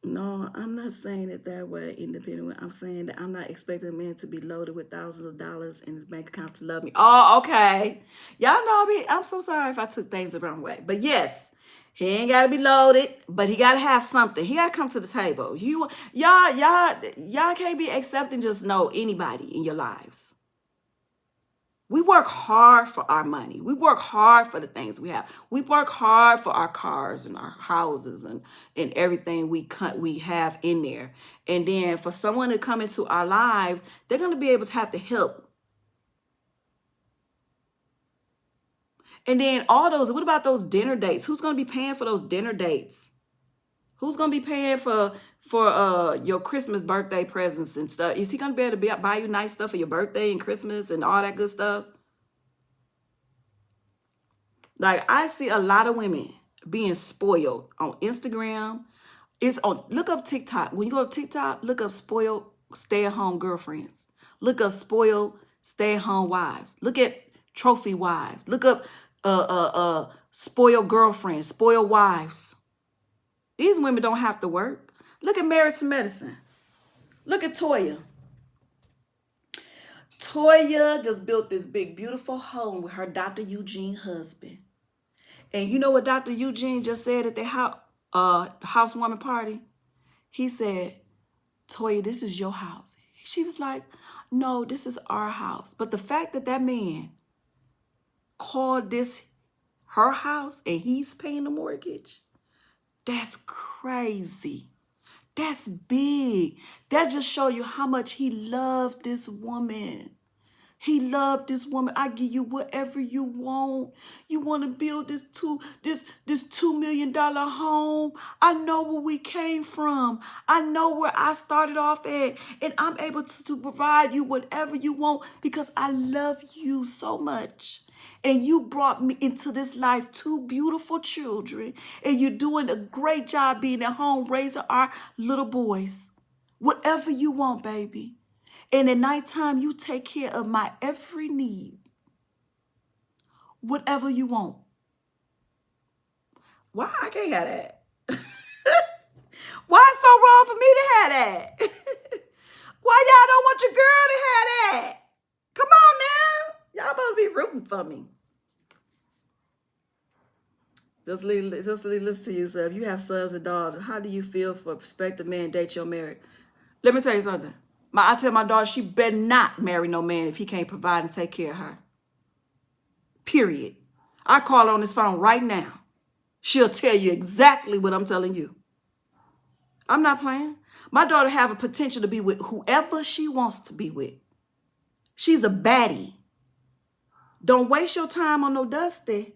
No, I'm not saying it that way, independent. I'm saying that I'm not expecting a man to be loaded with thousands of dollars in his bank account to love me. Oh, okay. Y'all know me. I'm so sorry if I took things the wrong way. But yes, he ain't got to be loaded, but he got to have something. He got to come to the table. Y'all can't be accepting just know anybody in your lives. We work hard for our money. We work hard for the things we have. We work hard for our cars and our houses and everything we have in there. And then for someone to come into our lives, they're going to be able to have to help. And then what about those dinner dates? Who's going to be paying for those dinner dates? Who's going to be paying for your Christmas birthday presents and stuff? Is he going to be able to buy you nice stuff for your birthday and Christmas and all that good stuff? Like, I see a lot of women being spoiled on Instagram. Look up TikTok. When you go to TikTok, look up spoiled stay-at-home girlfriends. Look up spoiled stay-at-home wives. Look at trophy wives. Look up spoiled girlfriends, spoiled wives. These women don't have to work. Look at Married to Medicine. Look at Toya. Toya just built this big, beautiful home with her Dr. Eugene husband. And you know what Dr. Eugene just said at the housewarming party? He said, Toya, this is your house. She was like, no, this is our house. But the fact that that man called this her house and he's paying the mortgage, that's crazy. That's big. That just shows you how much he loved this woman. He loved this woman. I give you whatever you want. You want to build this $2 million home. I know where we came from. I know where I started off at. And I'm able to provide you whatever you want because I love you so much. And you brought me into this life 2 beautiful children. And you're doing a great job being at home, raising our little boys. Whatever you want, baby. And at nighttime, you take care of my every need. Whatever you want. Why I can't have that? Why it's so wrong for me to have that? Why y'all don't want your girl to have that? Come on now. Y'all must be rooting for me. Just listen to yourself. You have sons and daughters. How do you feel for a prospective man date you're married? Let me tell you something. I tell my daughter she better not marry no man if he can't provide and take care of her. Period. I call her on this phone right now. She'll tell you exactly what I'm telling you. I'm not playing. My daughter have a potential to be with whoever she wants to be with. She's a baddie. Don't waste your time on no dusty.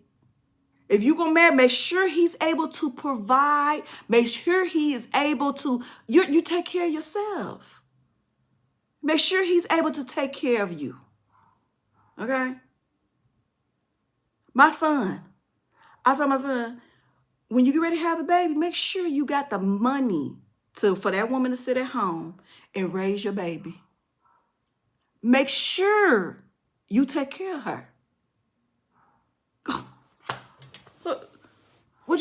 If you're going to marry, make sure he's able to provide. Make sure he is able to, you take care of yourself. Make sure he's able to take care of you. Okay? My son, I told my son, when you get ready to have a baby, make sure you got the money for that woman to sit at home and raise your baby. Make sure you take care of her.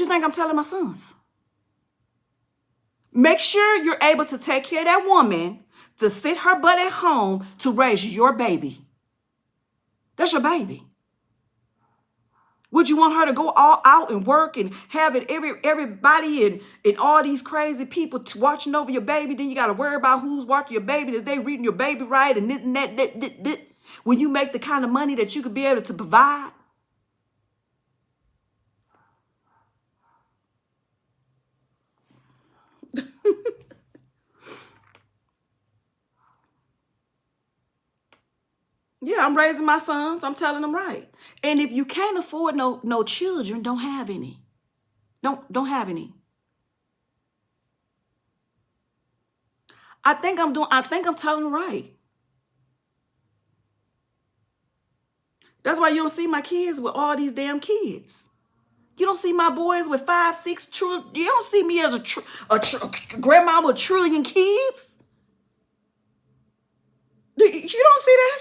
What you think I'm telling my sons? Make sure you're able to take care of that woman, to sit her butt at home to raise your baby. That's your baby. Would you want her to go all out and work and have it everybody and all these crazy people watching over your baby? Then you got to worry about who's watching your baby. Is they reading your baby right? And this and that. When you make the kind of money that you could be able to provide? Yeah, I'm raising my sons. I'm telling them right. And if you can't afford no children, don't have any. Don't have any. I think I'm telling them right. That's why you don't see my kids with all these damn kids. You don't see my boys with 5, 6 trillion. You don't see me as a grandma with 1 trillion kids. You don't see that?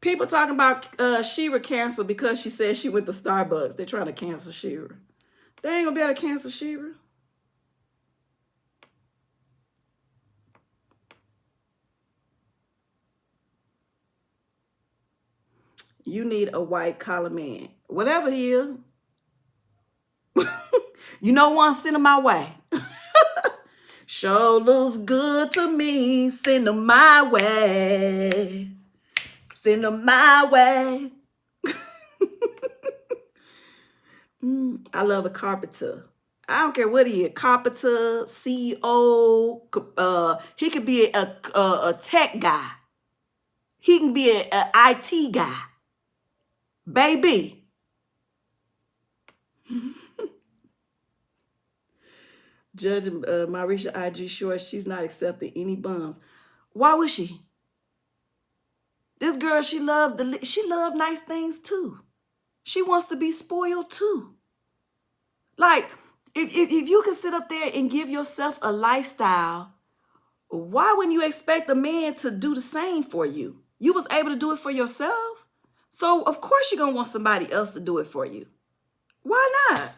People talking about Shera canceled because she said she went to Starbucks. They're trying to cancel Shera. They ain't gonna be able to cancel Shera. You need a white collar man. Whatever he is. You know one, send him my way. Sure looks good to me. Send him my way. Send him my way. I love a carpenter. I don't care what he is. Carpenter, CEO. He could be a tech guy. He can be an IT guy. Baby. Judging Marisha IG short, she's not accepting any bums. Why would she? This girl, she loved nice things too. She wants to be spoiled too. Like, if you can sit up there and give yourself a lifestyle, why wouldn't you expect a man to do the same for you? You was able to do it for yourself. So, of course, you're going to want somebody else to do it for you. Why not?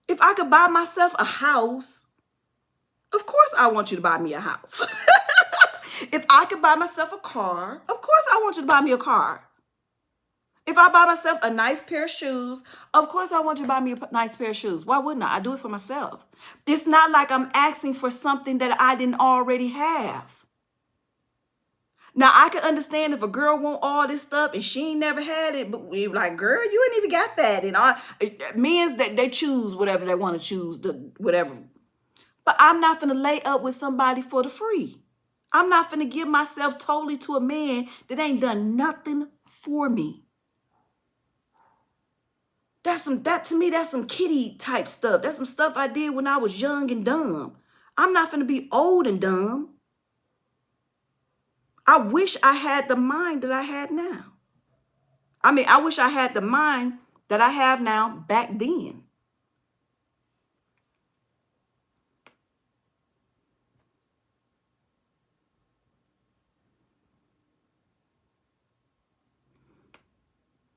If I could buy myself a house, of course I want you to buy me a house. If I could buy myself a car, of course I want you to buy me a car. If I buy myself a nice pair of shoes, of course I want you to buy me a nice pair of shoes. Why wouldn't I? I do it for myself. It's not like I'm asking for something that I didn't already have. Now, I can understand if a girl want all this stuff and she ain't never had it, but we like, girl, you ain't even got that. And all men's that they choose whatever they want to choose, whatever. But I'm not gonna lay up with somebody for the free. I'm not gonna give myself totally to a man that ain't done nothing for me. That to me, that's some kitty type stuff. That's some stuff I did when I was young and dumb. I'm not gonna be old and dumb. I wish I had the mind that I had now. I mean, I wish I had the mind that I have now back then.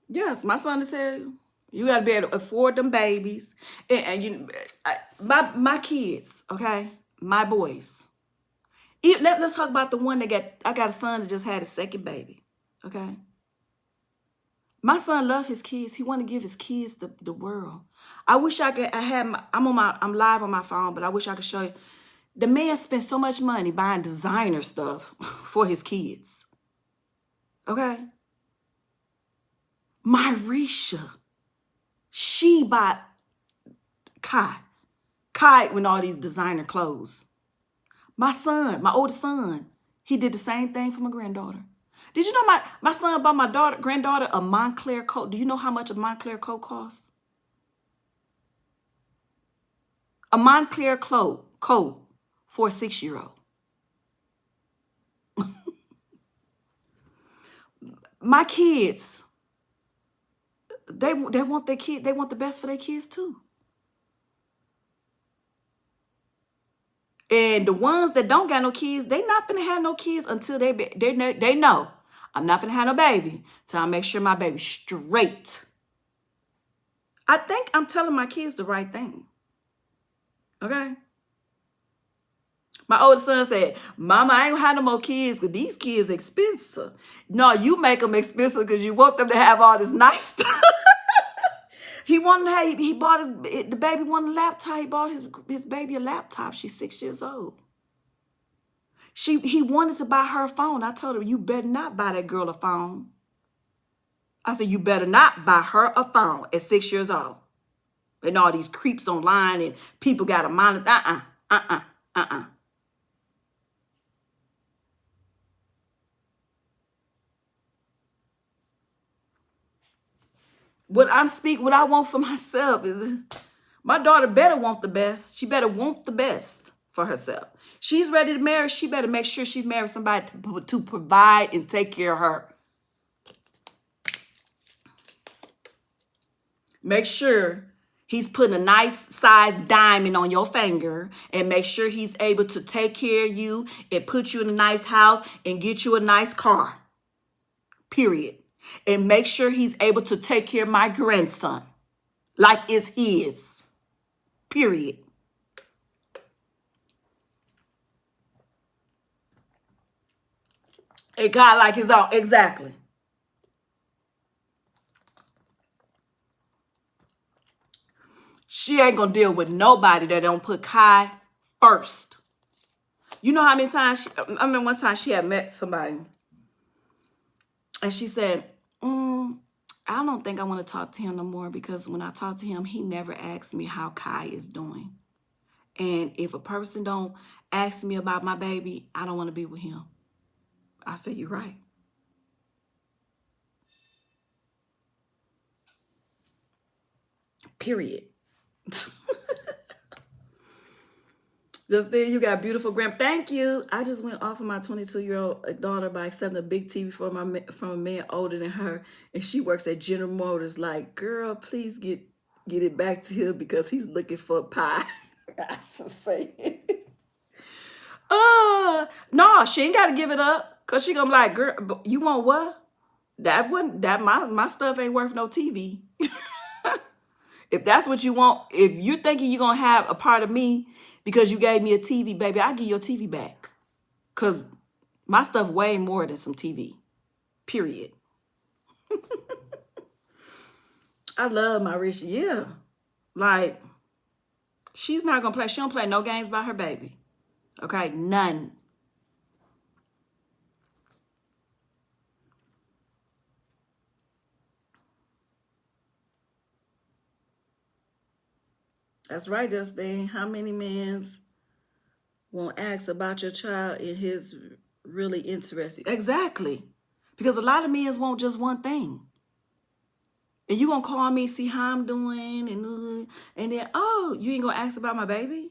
Yes, my son said you got to be able to afford them babies, and my kids, okay, my boys. Let's talk about the one that I got a son that just had his second baby, okay. My son loves his kids. He want to give his kids the world. I wish I could. I'm live on my phone, but I wish I could show you. The man spent so much money buying designer stuff for his kids. Okay. Marisha, she bought Kai with all these designer clothes. My son, my oldest son, he did the same thing for my granddaughter. Did you know my son bought my granddaughter a Montclair coat? Do you know how much a Montclair coat costs? A Montclair coat for a 6-year-old. My kids, they want their kid, they want the best for their kids too. And the ones that don't got no kids, they not finna have no kids until they know I'm not finna have no baby. So I make sure my baby's straight. I think I'm telling my kids the right thing. Okay? My oldest son said, Mama, I ain't gonna have no more kids because these kids expensive. No, you make them expensive because you want them to have all this nice stuff. He bought the baby wanted a laptop. He bought his baby a laptop. She's 6 years old. He wanted to buy her a phone. I told her, you better not buy that girl a phone. I said, you better not buy her a phone at 6 years old. And all these creeps online and people got to monitor. What I want for myself is my daughter better want the best. She better want the best for herself. She's ready to marry. She better make sure she marries somebody to provide and take care of her. Make sure he's putting a nice size diamond on your finger and make sure he's able to take care of you and put you in a nice house and get you a nice car. Period. And make sure he's able to take care of my grandson like it's his. Period. And God like his own. Exactly. She ain't gonna deal with nobody that don't put Kai first. You know how many times I remember one time she had met somebody and she said, I don't think I want to talk to him no more because when I talk to him, he never asks me how Kai is doing. And if a person don't ask me about my baby, I don't want to be with him. I said, you're right. Period. Justine, you got beautiful grandma. Thank you. I just went off of my 22-year-old daughter by accepting a big TV from a man older than her, and she works at General Motors. Like, girl, please get it back to him because he's looking for a pie. I should say. No, she ain't got to give it up because she gonna be like, girl, you want what? My stuff ain't worth no TV. If that's what you want, if you're thinking you're going to have a part of me because you gave me a TV, baby, I'll give your TV back. Because my stuff way more than some TV. Period. I love my Risha. Yeah. Like, she's not going to play. She don't play no games about her baby. Okay? None. That's right, Justine. How many men won't ask about your child and his really interested? Exactly. Because a lot of men want just one thing. And you gonna call me, see how I'm doing, and then, oh, you ain't gonna ask about my baby?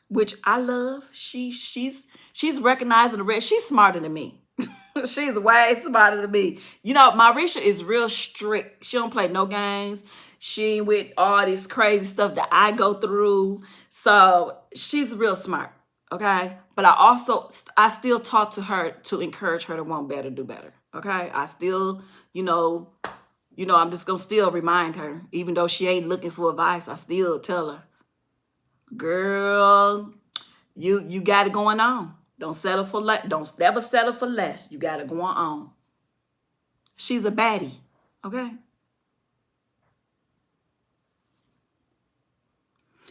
Which I love. She's recognizing the red. She's smarter than me. She's way smarter than me. You know, Marisha is real strict. She don't play no games. She ain't with all this crazy stuff that I go through. So she's real smart. Okay. But I still talk to her to encourage her to want better, do better. Okay. I still, I'm just gonna still remind her, even though she ain't looking for advice, I still tell her, girl, you got it going on. Don't never settle for less. You got it going on. She's a baddie. Okay.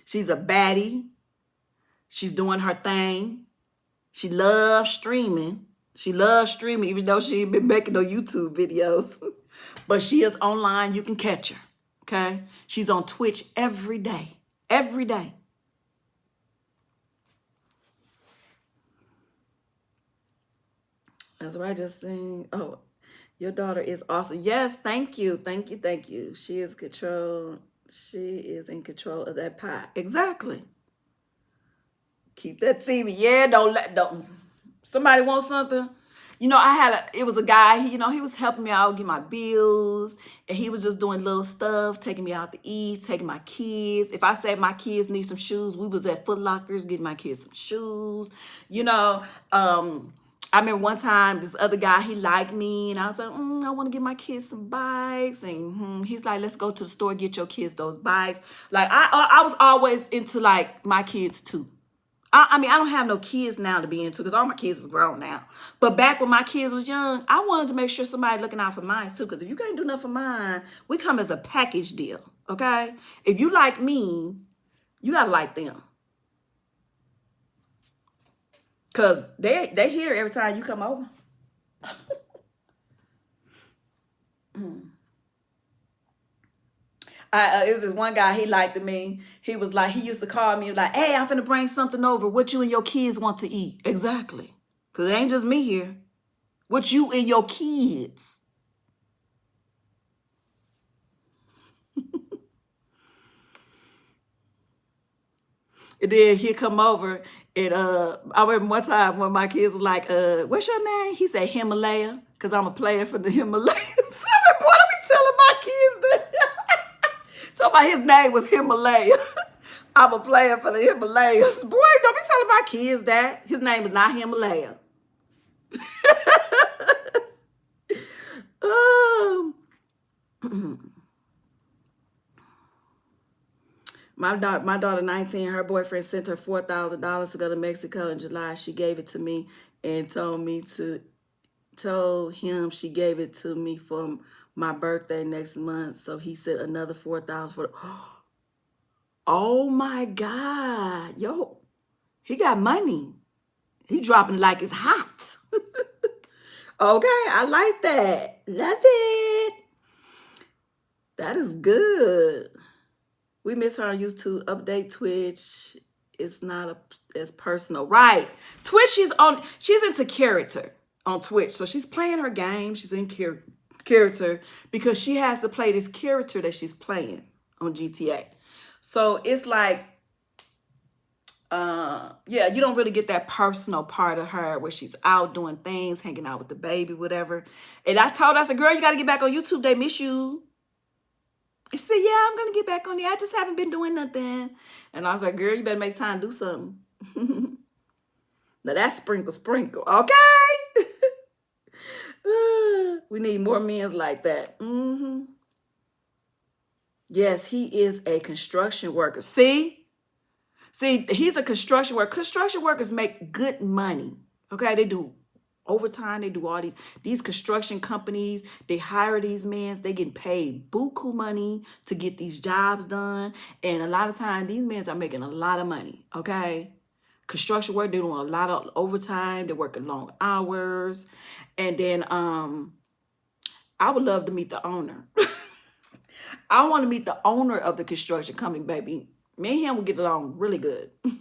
She's a baddie. She's doing her thing. She loves streaming. Even though she ain't been making no YouTube videos. But she is online. You can catch her. Okay. She's on Twitch every day. Every day. That's what I just think. Oh, your daughter is awesome. Yes, thank you. Thank you. Thank you. She is in control of that pie. Exactly. Keep that TV. Yeah, don't somebody want something. it was a guy, he was helping me out, get my bills, and he was just doing little stuff, taking me out to eat, taking my kids. If I said my kids need some shoes, we was at Foot Lockers getting my kids some shoes, I remember one time this other guy, he liked me, and I was like, I want to get my kids some bikes, and he's like, let's go to the store, get your kids those bikes. Like, I was always into, like, my kids too. I mean, I don't have no kids now to be into because all my kids is grown now. But back when my kids was young, I wanted to make sure somebody looking out for mine too. Because if you can't do nothing for mine, we come as a package deal, okay? If you like me, you gotta like them. Because they hear every time you come over. It was this one guy, he liked me. He was like, he used to call me like, hey, I'm finna bring something over. What you and your kids want to eat? Exactly. Because it ain't just me here. What you and your kids. And then he'd come over and I remember one time when my kids was like, what's your name? He said Himalaya, because I'm a player for the Himalayas. I said, boy, don't be telling my kids that. Talking about his name was Himalaya. I'm a player for the Himalayas. Boy, don't be telling my kids that. His name is not Himalaya. My daughter 19, her boyfriend sent her $4,000 to go to Mexico in July. She gave it to me and told him she gave it to me for my birthday next month. So he sent another $4,000 for oh my God. Yo, he got money. He dropping like it's hot. Okay, I like that. Love it. That is good. We miss her on YouTube. Update Twitch. It's not as personal. Right. Twitch, she's into character on Twitch. So she's playing her game. She's in character because she has to play this character that she's playing on GTA. So it's like, yeah, you don't really get that personal part of her where she's out doing things, hanging out with the baby, whatever. And I said, girl, you got to get back on YouTube. They miss you. She said, yeah, I'm going to get back on there. I just haven't been doing nothing. And I was like, girl, you better make time to do something. Now that's sprinkle, okay? We need more men like that. Yes, he is a construction worker. See, he's a construction worker. Construction workers make good money, okay? They do overtime. They do all these construction companies. They hire these men. They get paid buku money to get these jobs done. And a lot of times, these men are making a lot of money, okay? Construction work, they're doing a lot of overtime. They're working long hours. And then I would love to meet the owner. I want to meet the owner of the construction company, baby. Me and him will get along really good. And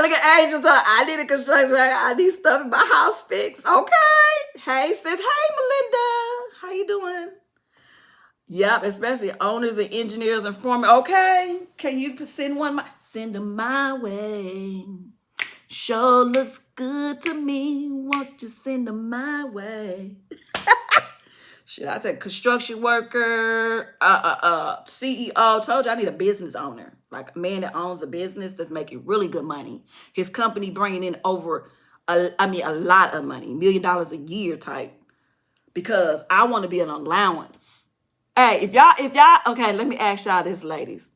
look at Angel talk, I need a construction worker. I need stuff in my house fixed. Okay. Hey, sis. Hey, Melinda. How you doing? Yep, especially owners and engineers and foremen. Okay. Can you send them my way? Sure looks good to me. Won't you send them my way? Shit, I take construction worker, CEO. Told you I need a business owner, like a man that owns a business that's making really good money. His company bringing in over, a lot of money, $1 million a year type. Because I want to be an allowance. Hey, if y'all, okay, let me ask y'all this, ladies.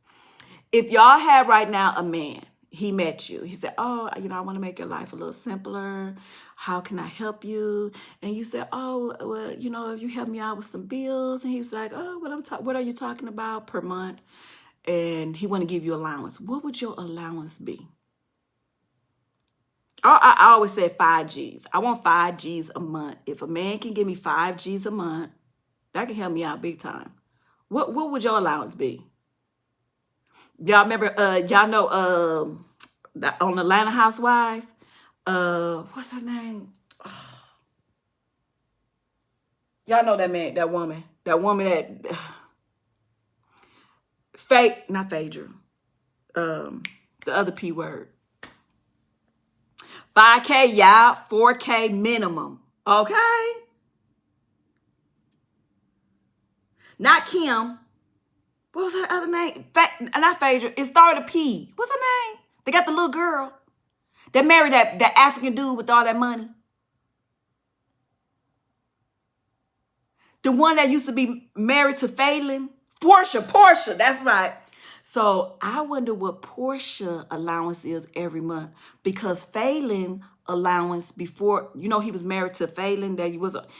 If y'all have right now a man, he met you. He said, oh, I want to make your life a little simpler. How can I help you? And you said, oh, well, if you help me out with some bills. And he was like, oh, what are you talking about per month? And he want to give you allowance. What would your allowance be? I always say 5 G's. I want 5 G's a month. If a man can give me 5 G's a month, that can help me out big time. What would your allowance be? Y'all remember, y'all know on Atlanta Housewife, what's her name? Oh. Y'all know that woman that not Phaedra, the other P word. 5K, y'all. 4K minimum. Okay? Not Kim. What was her other name? Not Phaedra. It started with a P. What's her name? They got the little girl that married that African dude with all that money. The one that used to be married to Phelan. Portia. That's right. So I wonder what Portia allowance is every month, because Phelan allowance before, he was married to Phelan,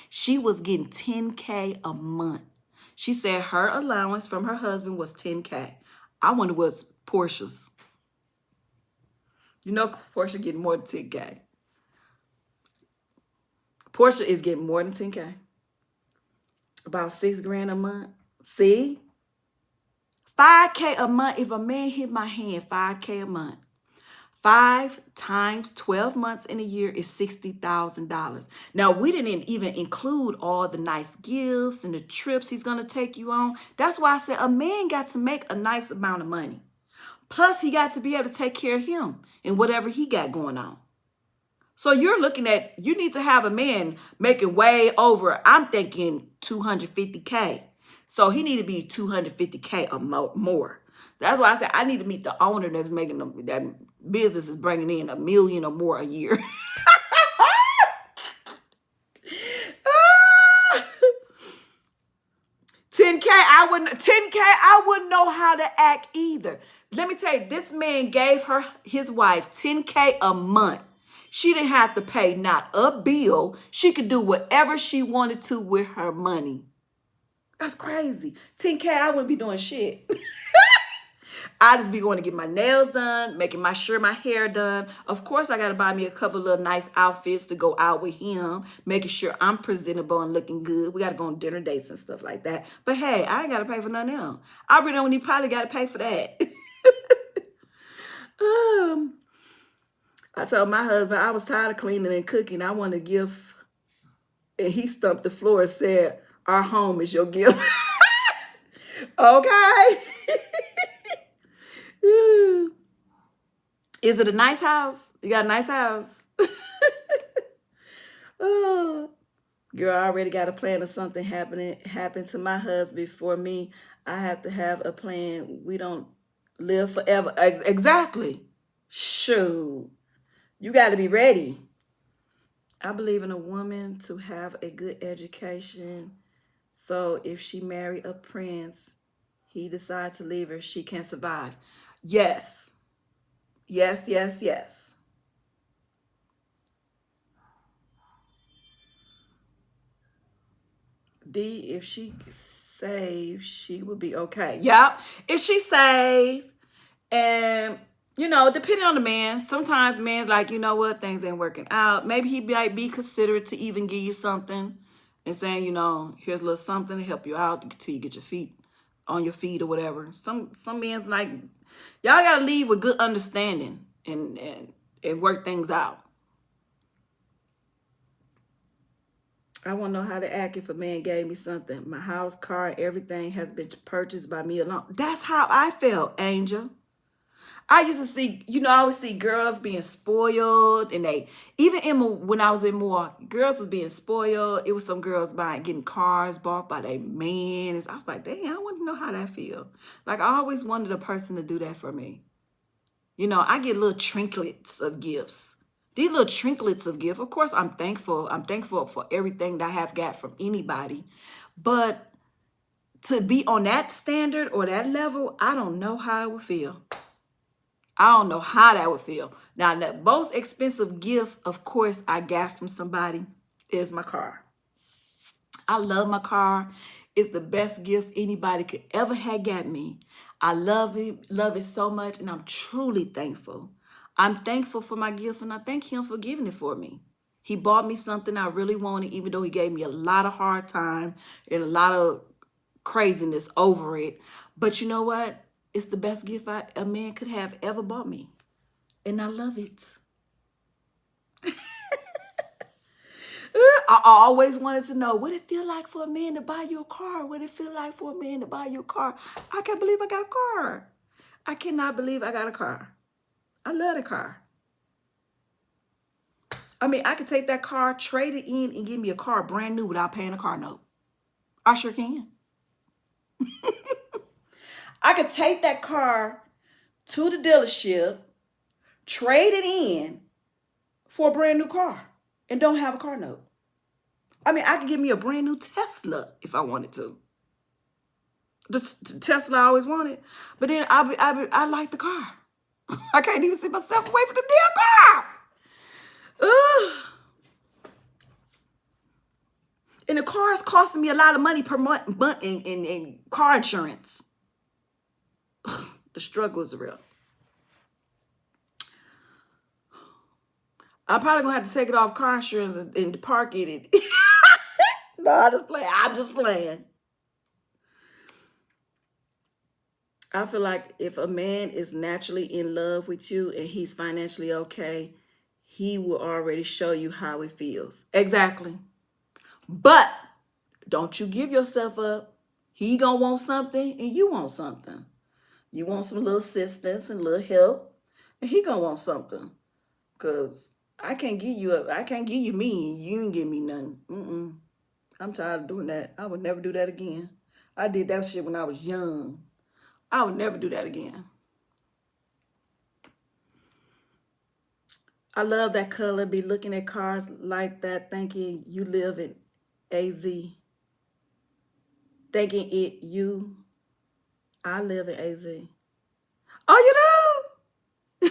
she was getting 10K a month. She said her allowance from her husband was 10K. I wonder what's Portia's. Portia getting more than 10K. Portia is getting more than 10K. About $6,000 a month. See? 5K a month. If a man hit my hand, 5K a month. 5 times 12 months in a year is $60,000. Now, we didn't even include all the nice gifts and the trips he's going to take you on. That's why I said a man got to make a nice amount of money. Plus, he got to be able to take care of him and whatever he got going on. So you're looking at, you need to have a man making way over, I'm thinking 250K. So he need to be 250K or more. That's why I said I need to meet the owner that's making that business is bringing in $1 million or more a year. 10K, I wouldn't know how to act either. Let me tell you, this man gave his wife 10K a month. She didn't have to pay not a bill. She could do whatever she wanted to with her money. That's crazy. 10K, I wouldn't be doing shit. I just be going to get my nails done, making my hair done. Of course, I got to buy me a couple of little nice outfits to go out with him, making sure I'm presentable and looking good. We got to go on dinner dates and stuff like that. But hey, I ain't got to pay for nothing else. I really don't probably got to pay for that. I told my husband I was tired of cleaning and cooking. I want a gift. And he stumped the floor and said, our home is your gift. Okay. Is it a nice house? You got a nice house? Oh, girl, I already got a plan of something happen to my husband before me. I have to have a plan. We don't live forever. Exactly. Shoot. You got to be ready. I believe in a woman to have a good education. So if she marry a prince, he decides to leave her, she can survive. Yes. Yes. D, if she saved, she would be okay. Yep. If she saved, and depending on the man, sometimes men's like, you know what, things ain't working out. Maybe he might be considerate to even give you something and saying, here's a little something to help you out until you get your feet on your feet or whatever. Some men's like, y'all gotta leave with good understanding and work things out. I want to know how to act if a man gave me something. My house, car, everything has been purchased by me alone. That's how I felt, Angel. I used to see, I always see girls being spoiled, and when I was in Milwaukee, girls was being spoiled. It was some girls getting cars bought by their man. I was like, dang, I want to know how that feel. Like, I always wanted a person to do that for me. I get little trinkets of gifts. These little trinkets of gifts. Of course, I'm thankful. I'm thankful for everything that I have got from anybody. But to be on that standard or that level, I don't know how it would feel. I don't know how that would feel. Now, the most expensive gift, of course, I got from somebody is my car. I love my car. It's the best gift anybody could ever have got me. I love it so much, and I'm truly thankful. I'm thankful for my gift, and I thank him for giving it for me. He bought me something I really wanted, even though he gave me a lot of hard time and a lot of craziness over it. But you know what? It's the best gift a man could have ever bought me. And I love it. I always wanted to know what it feel like for a man to buy you a car. What it feel like for a man to buy you a car. I can't believe I got a car. I cannot believe I got a car. I love the car. I mean, I could take that car, trade it in, and give me a car brand new without paying a car note. I sure can. I could take that car to the dealership, trade it in for a brand new car, and don't have a car note. I mean, I could give me a brand new Tesla if I wanted to. The Tesla I always wanted, but then I like the car. I can't even see myself away from the damn car. Ugh. And the car is costing me a lot of money per month in car insurance. Ugh, the struggle is real. I'm probably gonna have to take it off car insurance and park it. No, I'm just playing. I'm just playing. I feel like if a man is naturally in love with you and he's financially okay, he will already show you how he feels. Exactly. But don't you give yourself up. He gonna want something and you want something. You want some little assistance and little help, and he gonna want something. Cause I can't give you me, and you ain't give me nothing. I'm tired of doing that. I would never do that again. I did that shit when I was young. I would never do that again. I love that color. Be looking at cars like that, thinking you live in AZ. Thinking I live in AZ. Oh, you do?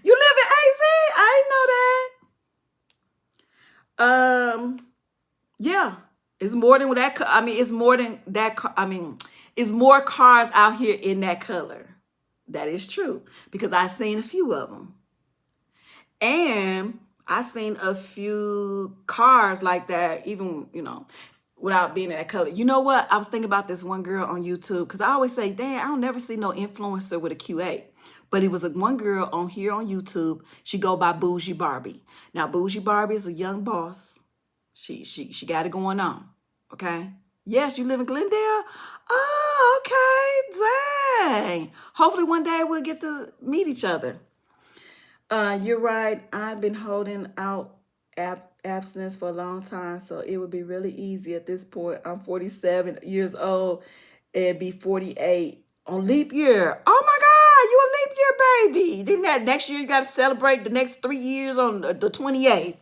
You live in AZ? I didn't know that. Yeah. It's more than that. I mean, it's more than that. I mean, it's more cars out here in that color. That is true because I've seen a few of them. And I seen a few cars like that, even, without being in that color. You know what? I was thinking about this one girl on YouTube because I always say, damn, I don't never see no influencer with a Q8. But it was one girl on here on YouTube. She go by Bougie Barbie. Now, Bougie Barbie is a young boss. She got it going on. Okay? Yes, you live in Glendale? Oh, okay. Dang. Hopefully one day we'll get to meet each other. You're right. I've been holding out abstinence for a long time, so it would be really easy at this point. I'm 47 years old and be 48 on leap year. Oh my God, you a leap year baby. Then that next year you got to celebrate the next 3 years on the 28th.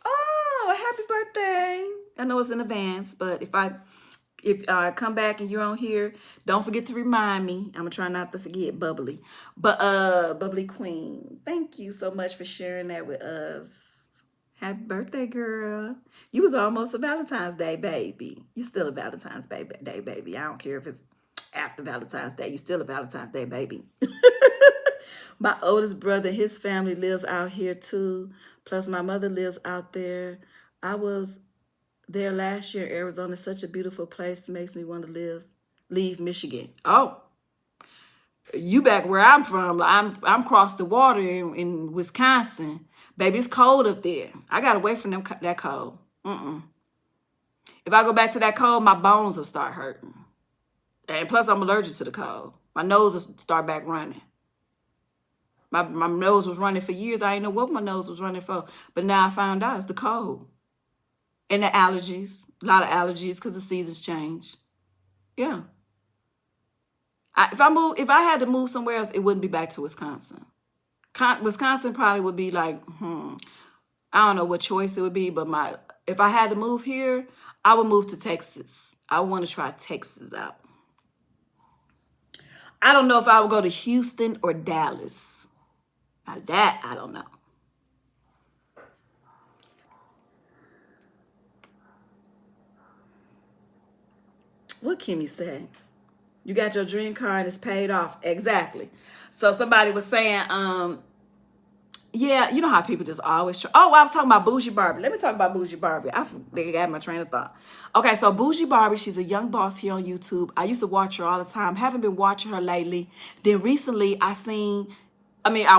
Oh, happy birthday. I know it's in advance, but if I come back and you're on here, don't forget to remind me. I'm gonna try not to forget, Bubbly. But Bubbly Queen, thank you so much for sharing that with us. Happy birthday, girl. You was almost a Valentine's Day baby. You still a Valentine's Day baby. I don't care if it's after Valentine's Day. You still a Valentine's Day baby. My oldest brother, his family lives out here too. Plus my mother lives out there. I was there last year. Arizona is such a beautiful place. It makes me want to leave Michigan. Oh, you back where I'm from. I'm across the water in Wisconsin. Baby, it's cold up there. I got away from that cold. If I go back to that cold, my bones will start hurting. And plus, I'm allergic to the cold. My nose will start back running. My nose was running for years. I didn't know what my nose was running for. But now I found out it's the cold. And the allergies. A lot of allergies because the seasons change. Yeah. If I had to move somewhere else, it wouldn't be back to Wisconsin. Wisconsin probably would be like, I don't know what choice it would be, but if I had to move here, I would move to Texas. I want to try Texas out. I don't know if I would go to Houston or Dallas. Now that, I don't know. What Kimmy said? You got your dream car and it's paid off. Exactly. So somebody was saying, yeah, you know how people just always try. Oh, I was talking about Bougie Barbie. Let me talk about Bougie Barbie. They got my train of thought. Okay, so Bougie Barbie, she's a young boss here on YouTube. I used to watch her all the time. Haven't been watching her lately. Then recently I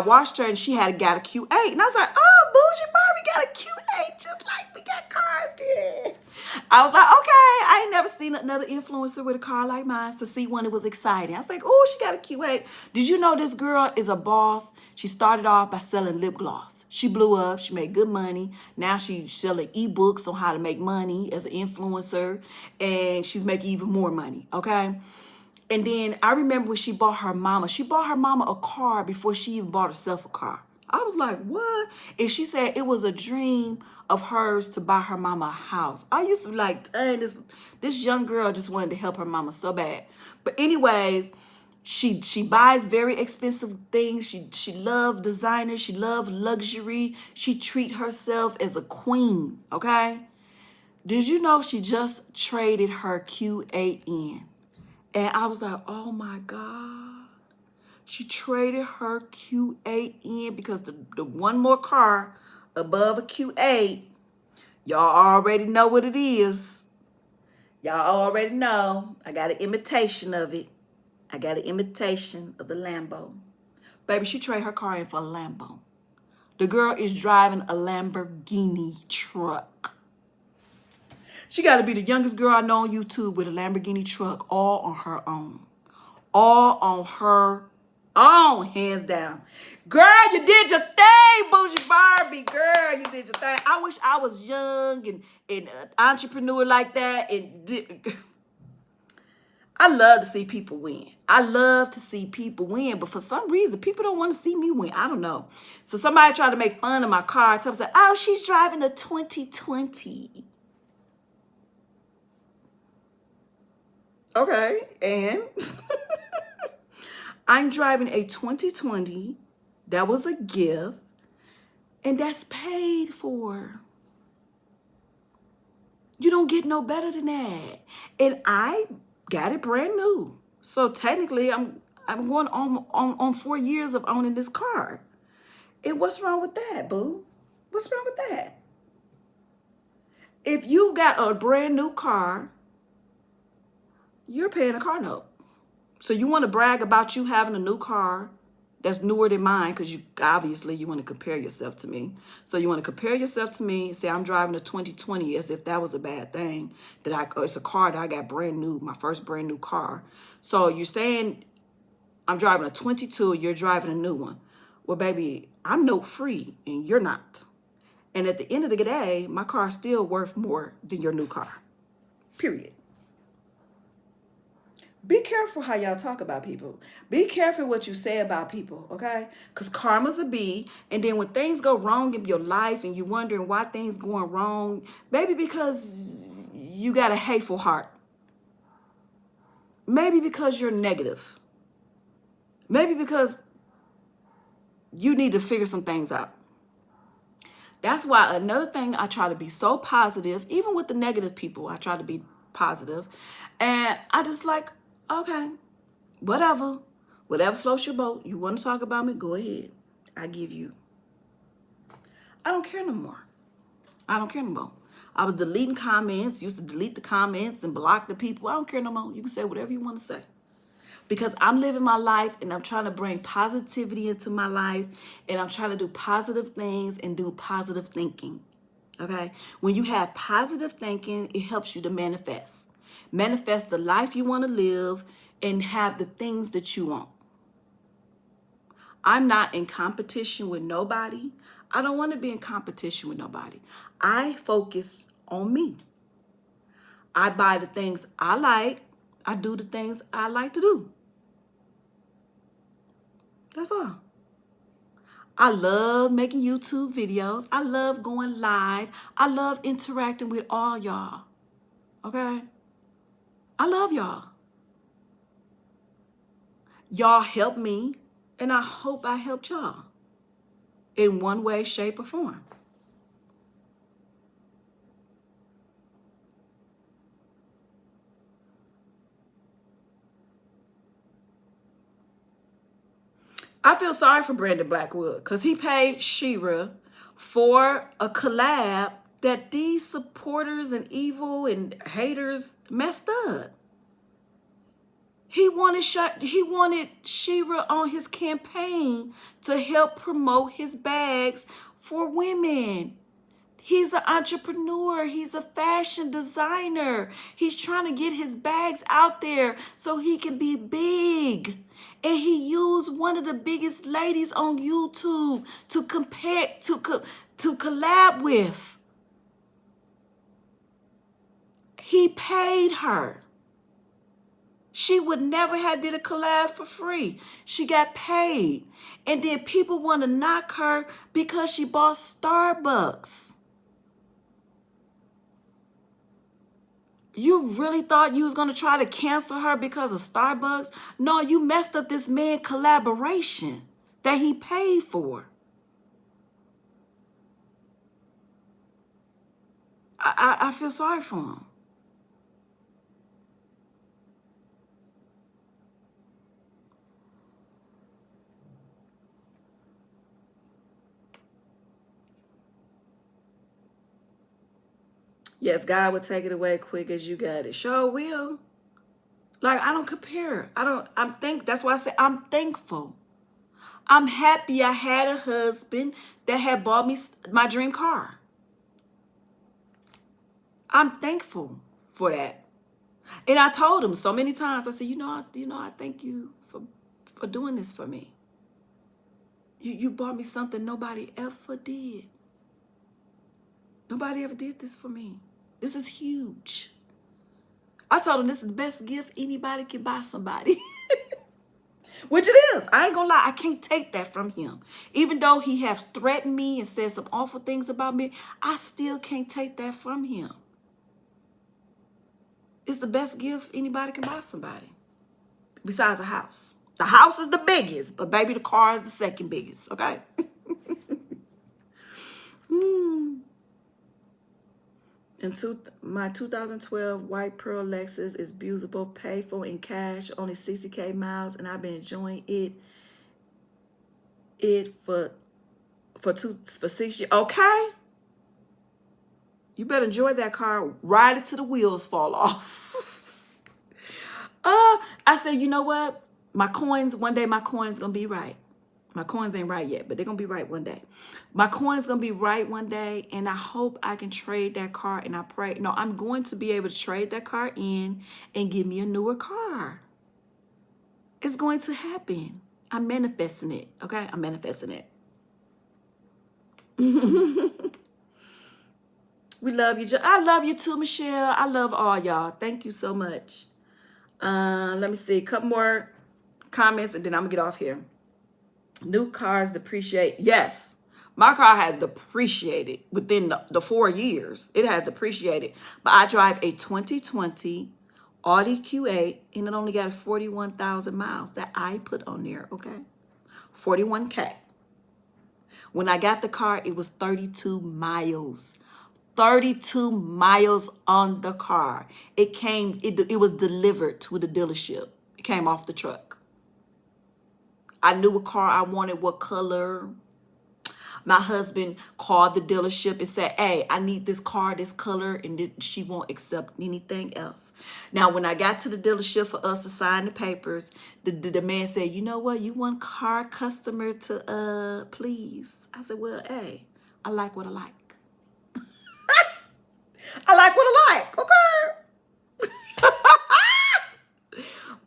watched her and she got a Q8. And I was like, oh, Bougie Barbie got a Q8 just like we got cars, girl. I was like, okay, I ain't never seen another influencer with a car like mine. To see one, it was exciting. I was like, oh, she got a Q8. Did you know this girl is a boss? She started off by selling lip gloss. She blew up. She made good money. Now she's selling ebooks on how to make money as an influencer. And she's making even more money, okay? And then I remember when she bought her mama a car before she even bought herself a car. I was like, what? And she said it was a dream of hers to buy her mama a house. I used to be like, dang, this young girl just wanted to help her mama so bad. But anyways, she buys very expensive things. She loves designer. She loves luxury. She treat herself as a queen, okay? Did you know she just traded her Q8 in? And I was like, oh my God. She traded her Q8 in because the one more car above a Q8, y'all already know what it is. Y'all already know. I got an imitation of it. I got an imitation of the Lambo. Baby, she traded her car in for a Lambo. The girl is driving a Lamborghini truck. She got to be the youngest girl I know on YouTube with a Lamborghini truck all on her own. All on her own, hands down. Girl, you did your thing, Bougie Barbie. Girl, you did your thing. I wish I was young and an entrepreneur like that. I love to see people win. I love to see people win, but for some reason, people don't want to see me win. I don't know. So somebody tried to make fun of my car. Tell me, oh, she's driving a 2020. Okay, and I'm driving a 2020. That was a gift, and that's paid for. You don't get no better than that. And I got it brand new. So technically, I'm going on 4 years of owning this car. And what's wrong with that, boo? What's wrong with that? If you got a brand new car, you're paying a car note. So you want to brag about you having a new car that's newer than mine, because you obviously you want to compare yourself to me. So you want to compare yourself to me and say I'm driving a 2020 as if that was a bad thing. It's a car that I got brand new, my first brand new car. So you're saying I'm driving a 22, you're driving a new one. Well, baby, I'm note free and you're not. And at the end of the day, my car is still worth more than your new car. Period. Be careful how y'all talk about people. Be careful what you say about people, okay? Because karma's a bee. And then when things go wrong in your life and you're wondering why things going wrong, maybe because you got a hateful heart. Maybe because you're negative. Maybe because you need to figure some things out. That's why another thing, I try to be so positive. Even with the negative people, I try to be positive. And I just like, okay, whatever floats your boat. You want to talk about me? Go ahead. I give you. I don't care no more. I don't care no more. I was deleting comments, used to delete the comments and block the people. I don't care no more. You can say whatever you want to say. Because I'm living my life and I'm trying to bring positivity into my life, and I'm trying to do positive things and do positive thinking. Okay? When you have positive thinking, it helps you to manifest. Manifest the life you want to live and have the things that you want. I'm not in competition with nobody. I don't want to be in competition with nobody. I focus on me. I buy the things I like. I do the things I like to do. That's all. I love making YouTube videos. I love going live. I love interacting with all y'all. Okay? I love y'all. Y'all help me, and I hope I helped y'all in one way, shape, or form. I feel sorry for Brandon Blackwood because he paid Shera for a collab that these supporters and evil and haters messed up. He wanted Shera on his campaign to help promote his bags for women. He's an entrepreneur. He's a fashion designer. He's trying to get his bags out there so he can be big. And he used one of the biggest ladies on YouTube to collab with. He paid her. She would never have did a collab for free. She got paid. And then people want to knock her because she bought Starbucks. You really thought you was going to try to cancel her because of Starbucks? No, you messed up this man collaboration that he paid for. I feel sorry for him. Yes, God will take it away quick as you got it. Sure will. Like, I don't compare. That's why I say I'm thankful. I'm happy I had a husband that had bought me my dream car. I'm thankful for that. And I told him so many times, I said, I thank you for doing this for me. You bought me something nobody ever did. Nobody ever did this for me. This is huge. I told him this is the best gift anybody can buy somebody. Which it is. I ain't gonna lie. I can't take that from him. Even though he has threatened me and said some awful things about me, I still can't take that from him. It's the best gift anybody can buy somebody. Besides a house. The house is the biggest, but baby, the car is the second biggest, okay? And my 2012 white pearl Lexus is beautiful, paid for in cash, only 60K miles, and I've been enjoying it for 6 years. Okay, you better enjoy that car. Ride it till the wheels fall off. I said, you know what? One day my coins gonna be right. My coins ain't right yet, but they're going to be right one day. My coin's going to be right one day, and I hope I can trade that car, and I pray. No, I'm going to be able to trade that car in and give me a newer car. It's going to happen. I'm manifesting it, okay? I'm manifesting it. We love you. I love you too, Michelle. I love all y'all. Thank you so much. Let me see. A couple more comments, and then I'm going to get off here. New cars depreciate. Yes, my car has depreciated within the 4 years. It has depreciated. But I drive a 2020 Audi Q8, and it only got 41,000 miles that I put on there, okay? 41K. When I got the car, it was 32 miles. 32 miles on the car. It was delivered to the dealership. It came off the truck. I knew what car I wanted, what color. My husband called the dealership and said, hey, I need this car, this color, and she won't accept anything else. Now, when I got to the dealership for us to sign the papers, the man said, you know what, you want car customer to, please? I said, well, hey, I like what I like. I like what I like, okay?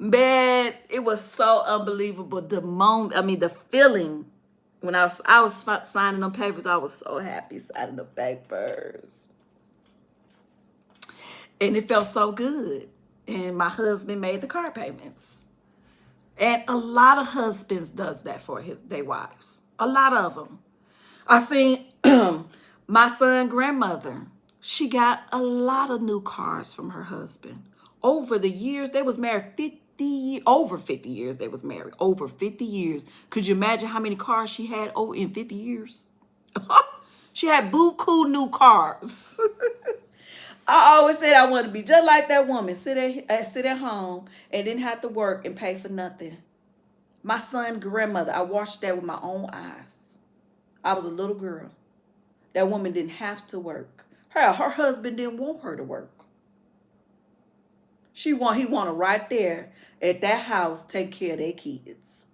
Man, it was so unbelievable. The feeling when I was signing them papers, I was so happy signing the papers. And it felt so good. And my husband made the car payments. And a lot of husbands does that for their wives. A lot of them. I seen my son's grandmother. She got a lot of new cars from her husband. Over the years, they was married over 50 years they was married. Over 50 years. Could you imagine how many cars she had over in 50 years? She had buku new cars. I always said I wanted to be just like that woman. Sit at home and didn't have to work and pay for nothing. My son's grandmother, I watched that with my own eyes. I was a little girl. That woman didn't have to work. Her husband didn't want her to work. He wanted right there at that house take care of their kids.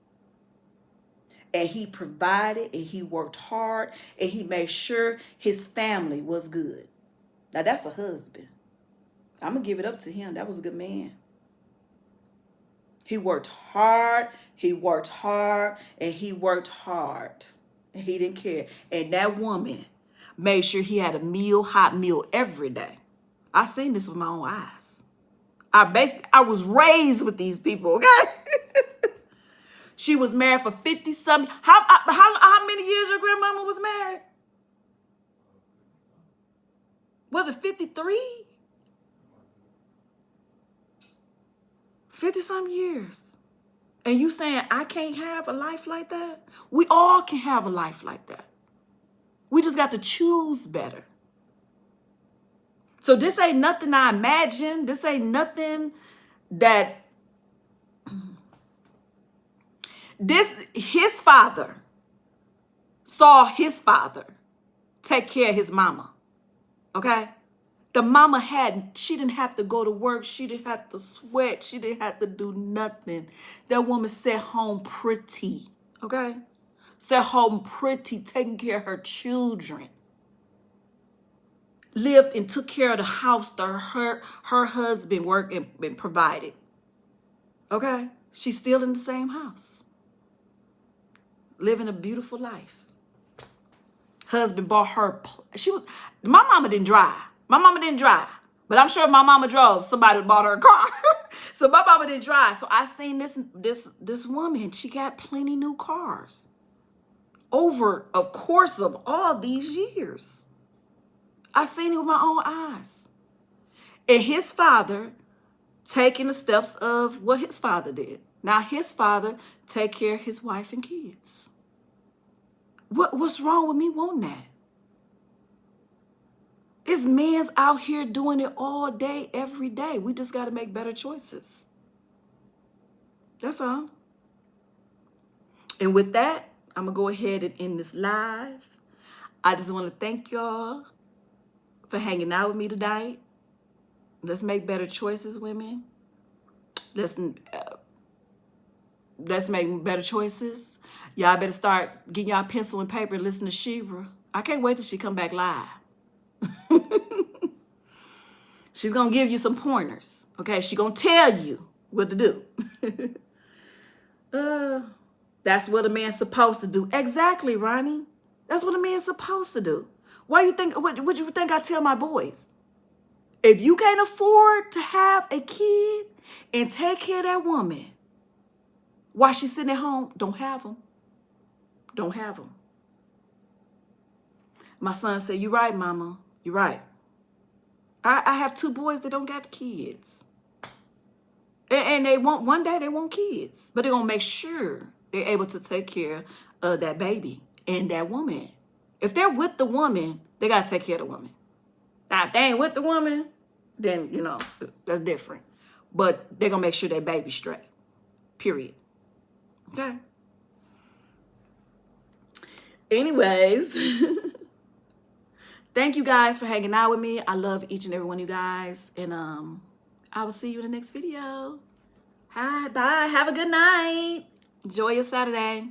and he provided, and he worked hard, and he made sure his family was good. Now that's a husband. I'm gonna give it up to him. That was a good man. He worked hard, he worked hard, and he worked hard. And he didn't care. And that woman made sure he had a meal, hot meal every day. I seen this with my own eyes. I was raised with these people, okay? She was married for 50 something. How many years your grandmama was married? Was it 53? 50 some years. And you saying I can't have a life like that? We all can have a life like that. We just got to choose better. So this ain't nothing I imagine. This ain't nothing that his father saw his father take care of his mama. Okay? The mama she didn't have to go to work. She didn't have to sweat. She didn't have to do nothing. That woman sat home pretty. Okay? Sat home pretty, taking care of her children. Lived and took care of the house that her husband worked and provided. Okay? She's still in the same house. Living a beautiful life. Husband bought her. My mama didn't drive. My mama didn't drive. But I'm sure if my mama drove, somebody bought her a car. So my mama didn't drive. So I seen this woman. She got plenty new cars. Over a course of all these years. I seen it with my own eyes. And his father taking the steps of what his father did. Now his father take care of his wife and kids. What's wrong with me wanting that? It's men's out here doing it all day, every day. We just got to make better choices. That's all. And with that, I'm going to go ahead and end this live. I just want to thank y'all for hanging out with me tonight. Let's make better choices, women. Let's make better choices. Y'all better start getting y'all pencil and paper and listen to Shera. I can't wait till she come back live. She's going to give you some pointers. Okay? She's going to tell you what to do. That's what a man's supposed to do. Exactly, Ronnie. That's what a man's supposed to do. Why you think, what you think I tell my boys? If you can't afford to have a kid and take care of that woman while she's sitting at home, don't have them. Don't have them. My son said, "You're right, mama. You're right. I have 2 boys that don't got kids. And they want, one day they want kids. But they're going to make sure they're able to take care of that baby and that woman. If they're with the woman, they got to take care of the woman. Now, if they ain't with the woman, then, that's different. But they're going to make sure that baby's straight. Period. Okay? Anyways, thank you guys for hanging out with me. I love each and every one of you guys. And I will see you in the next video. Hi, bye. Have a good night. Enjoy your Saturday.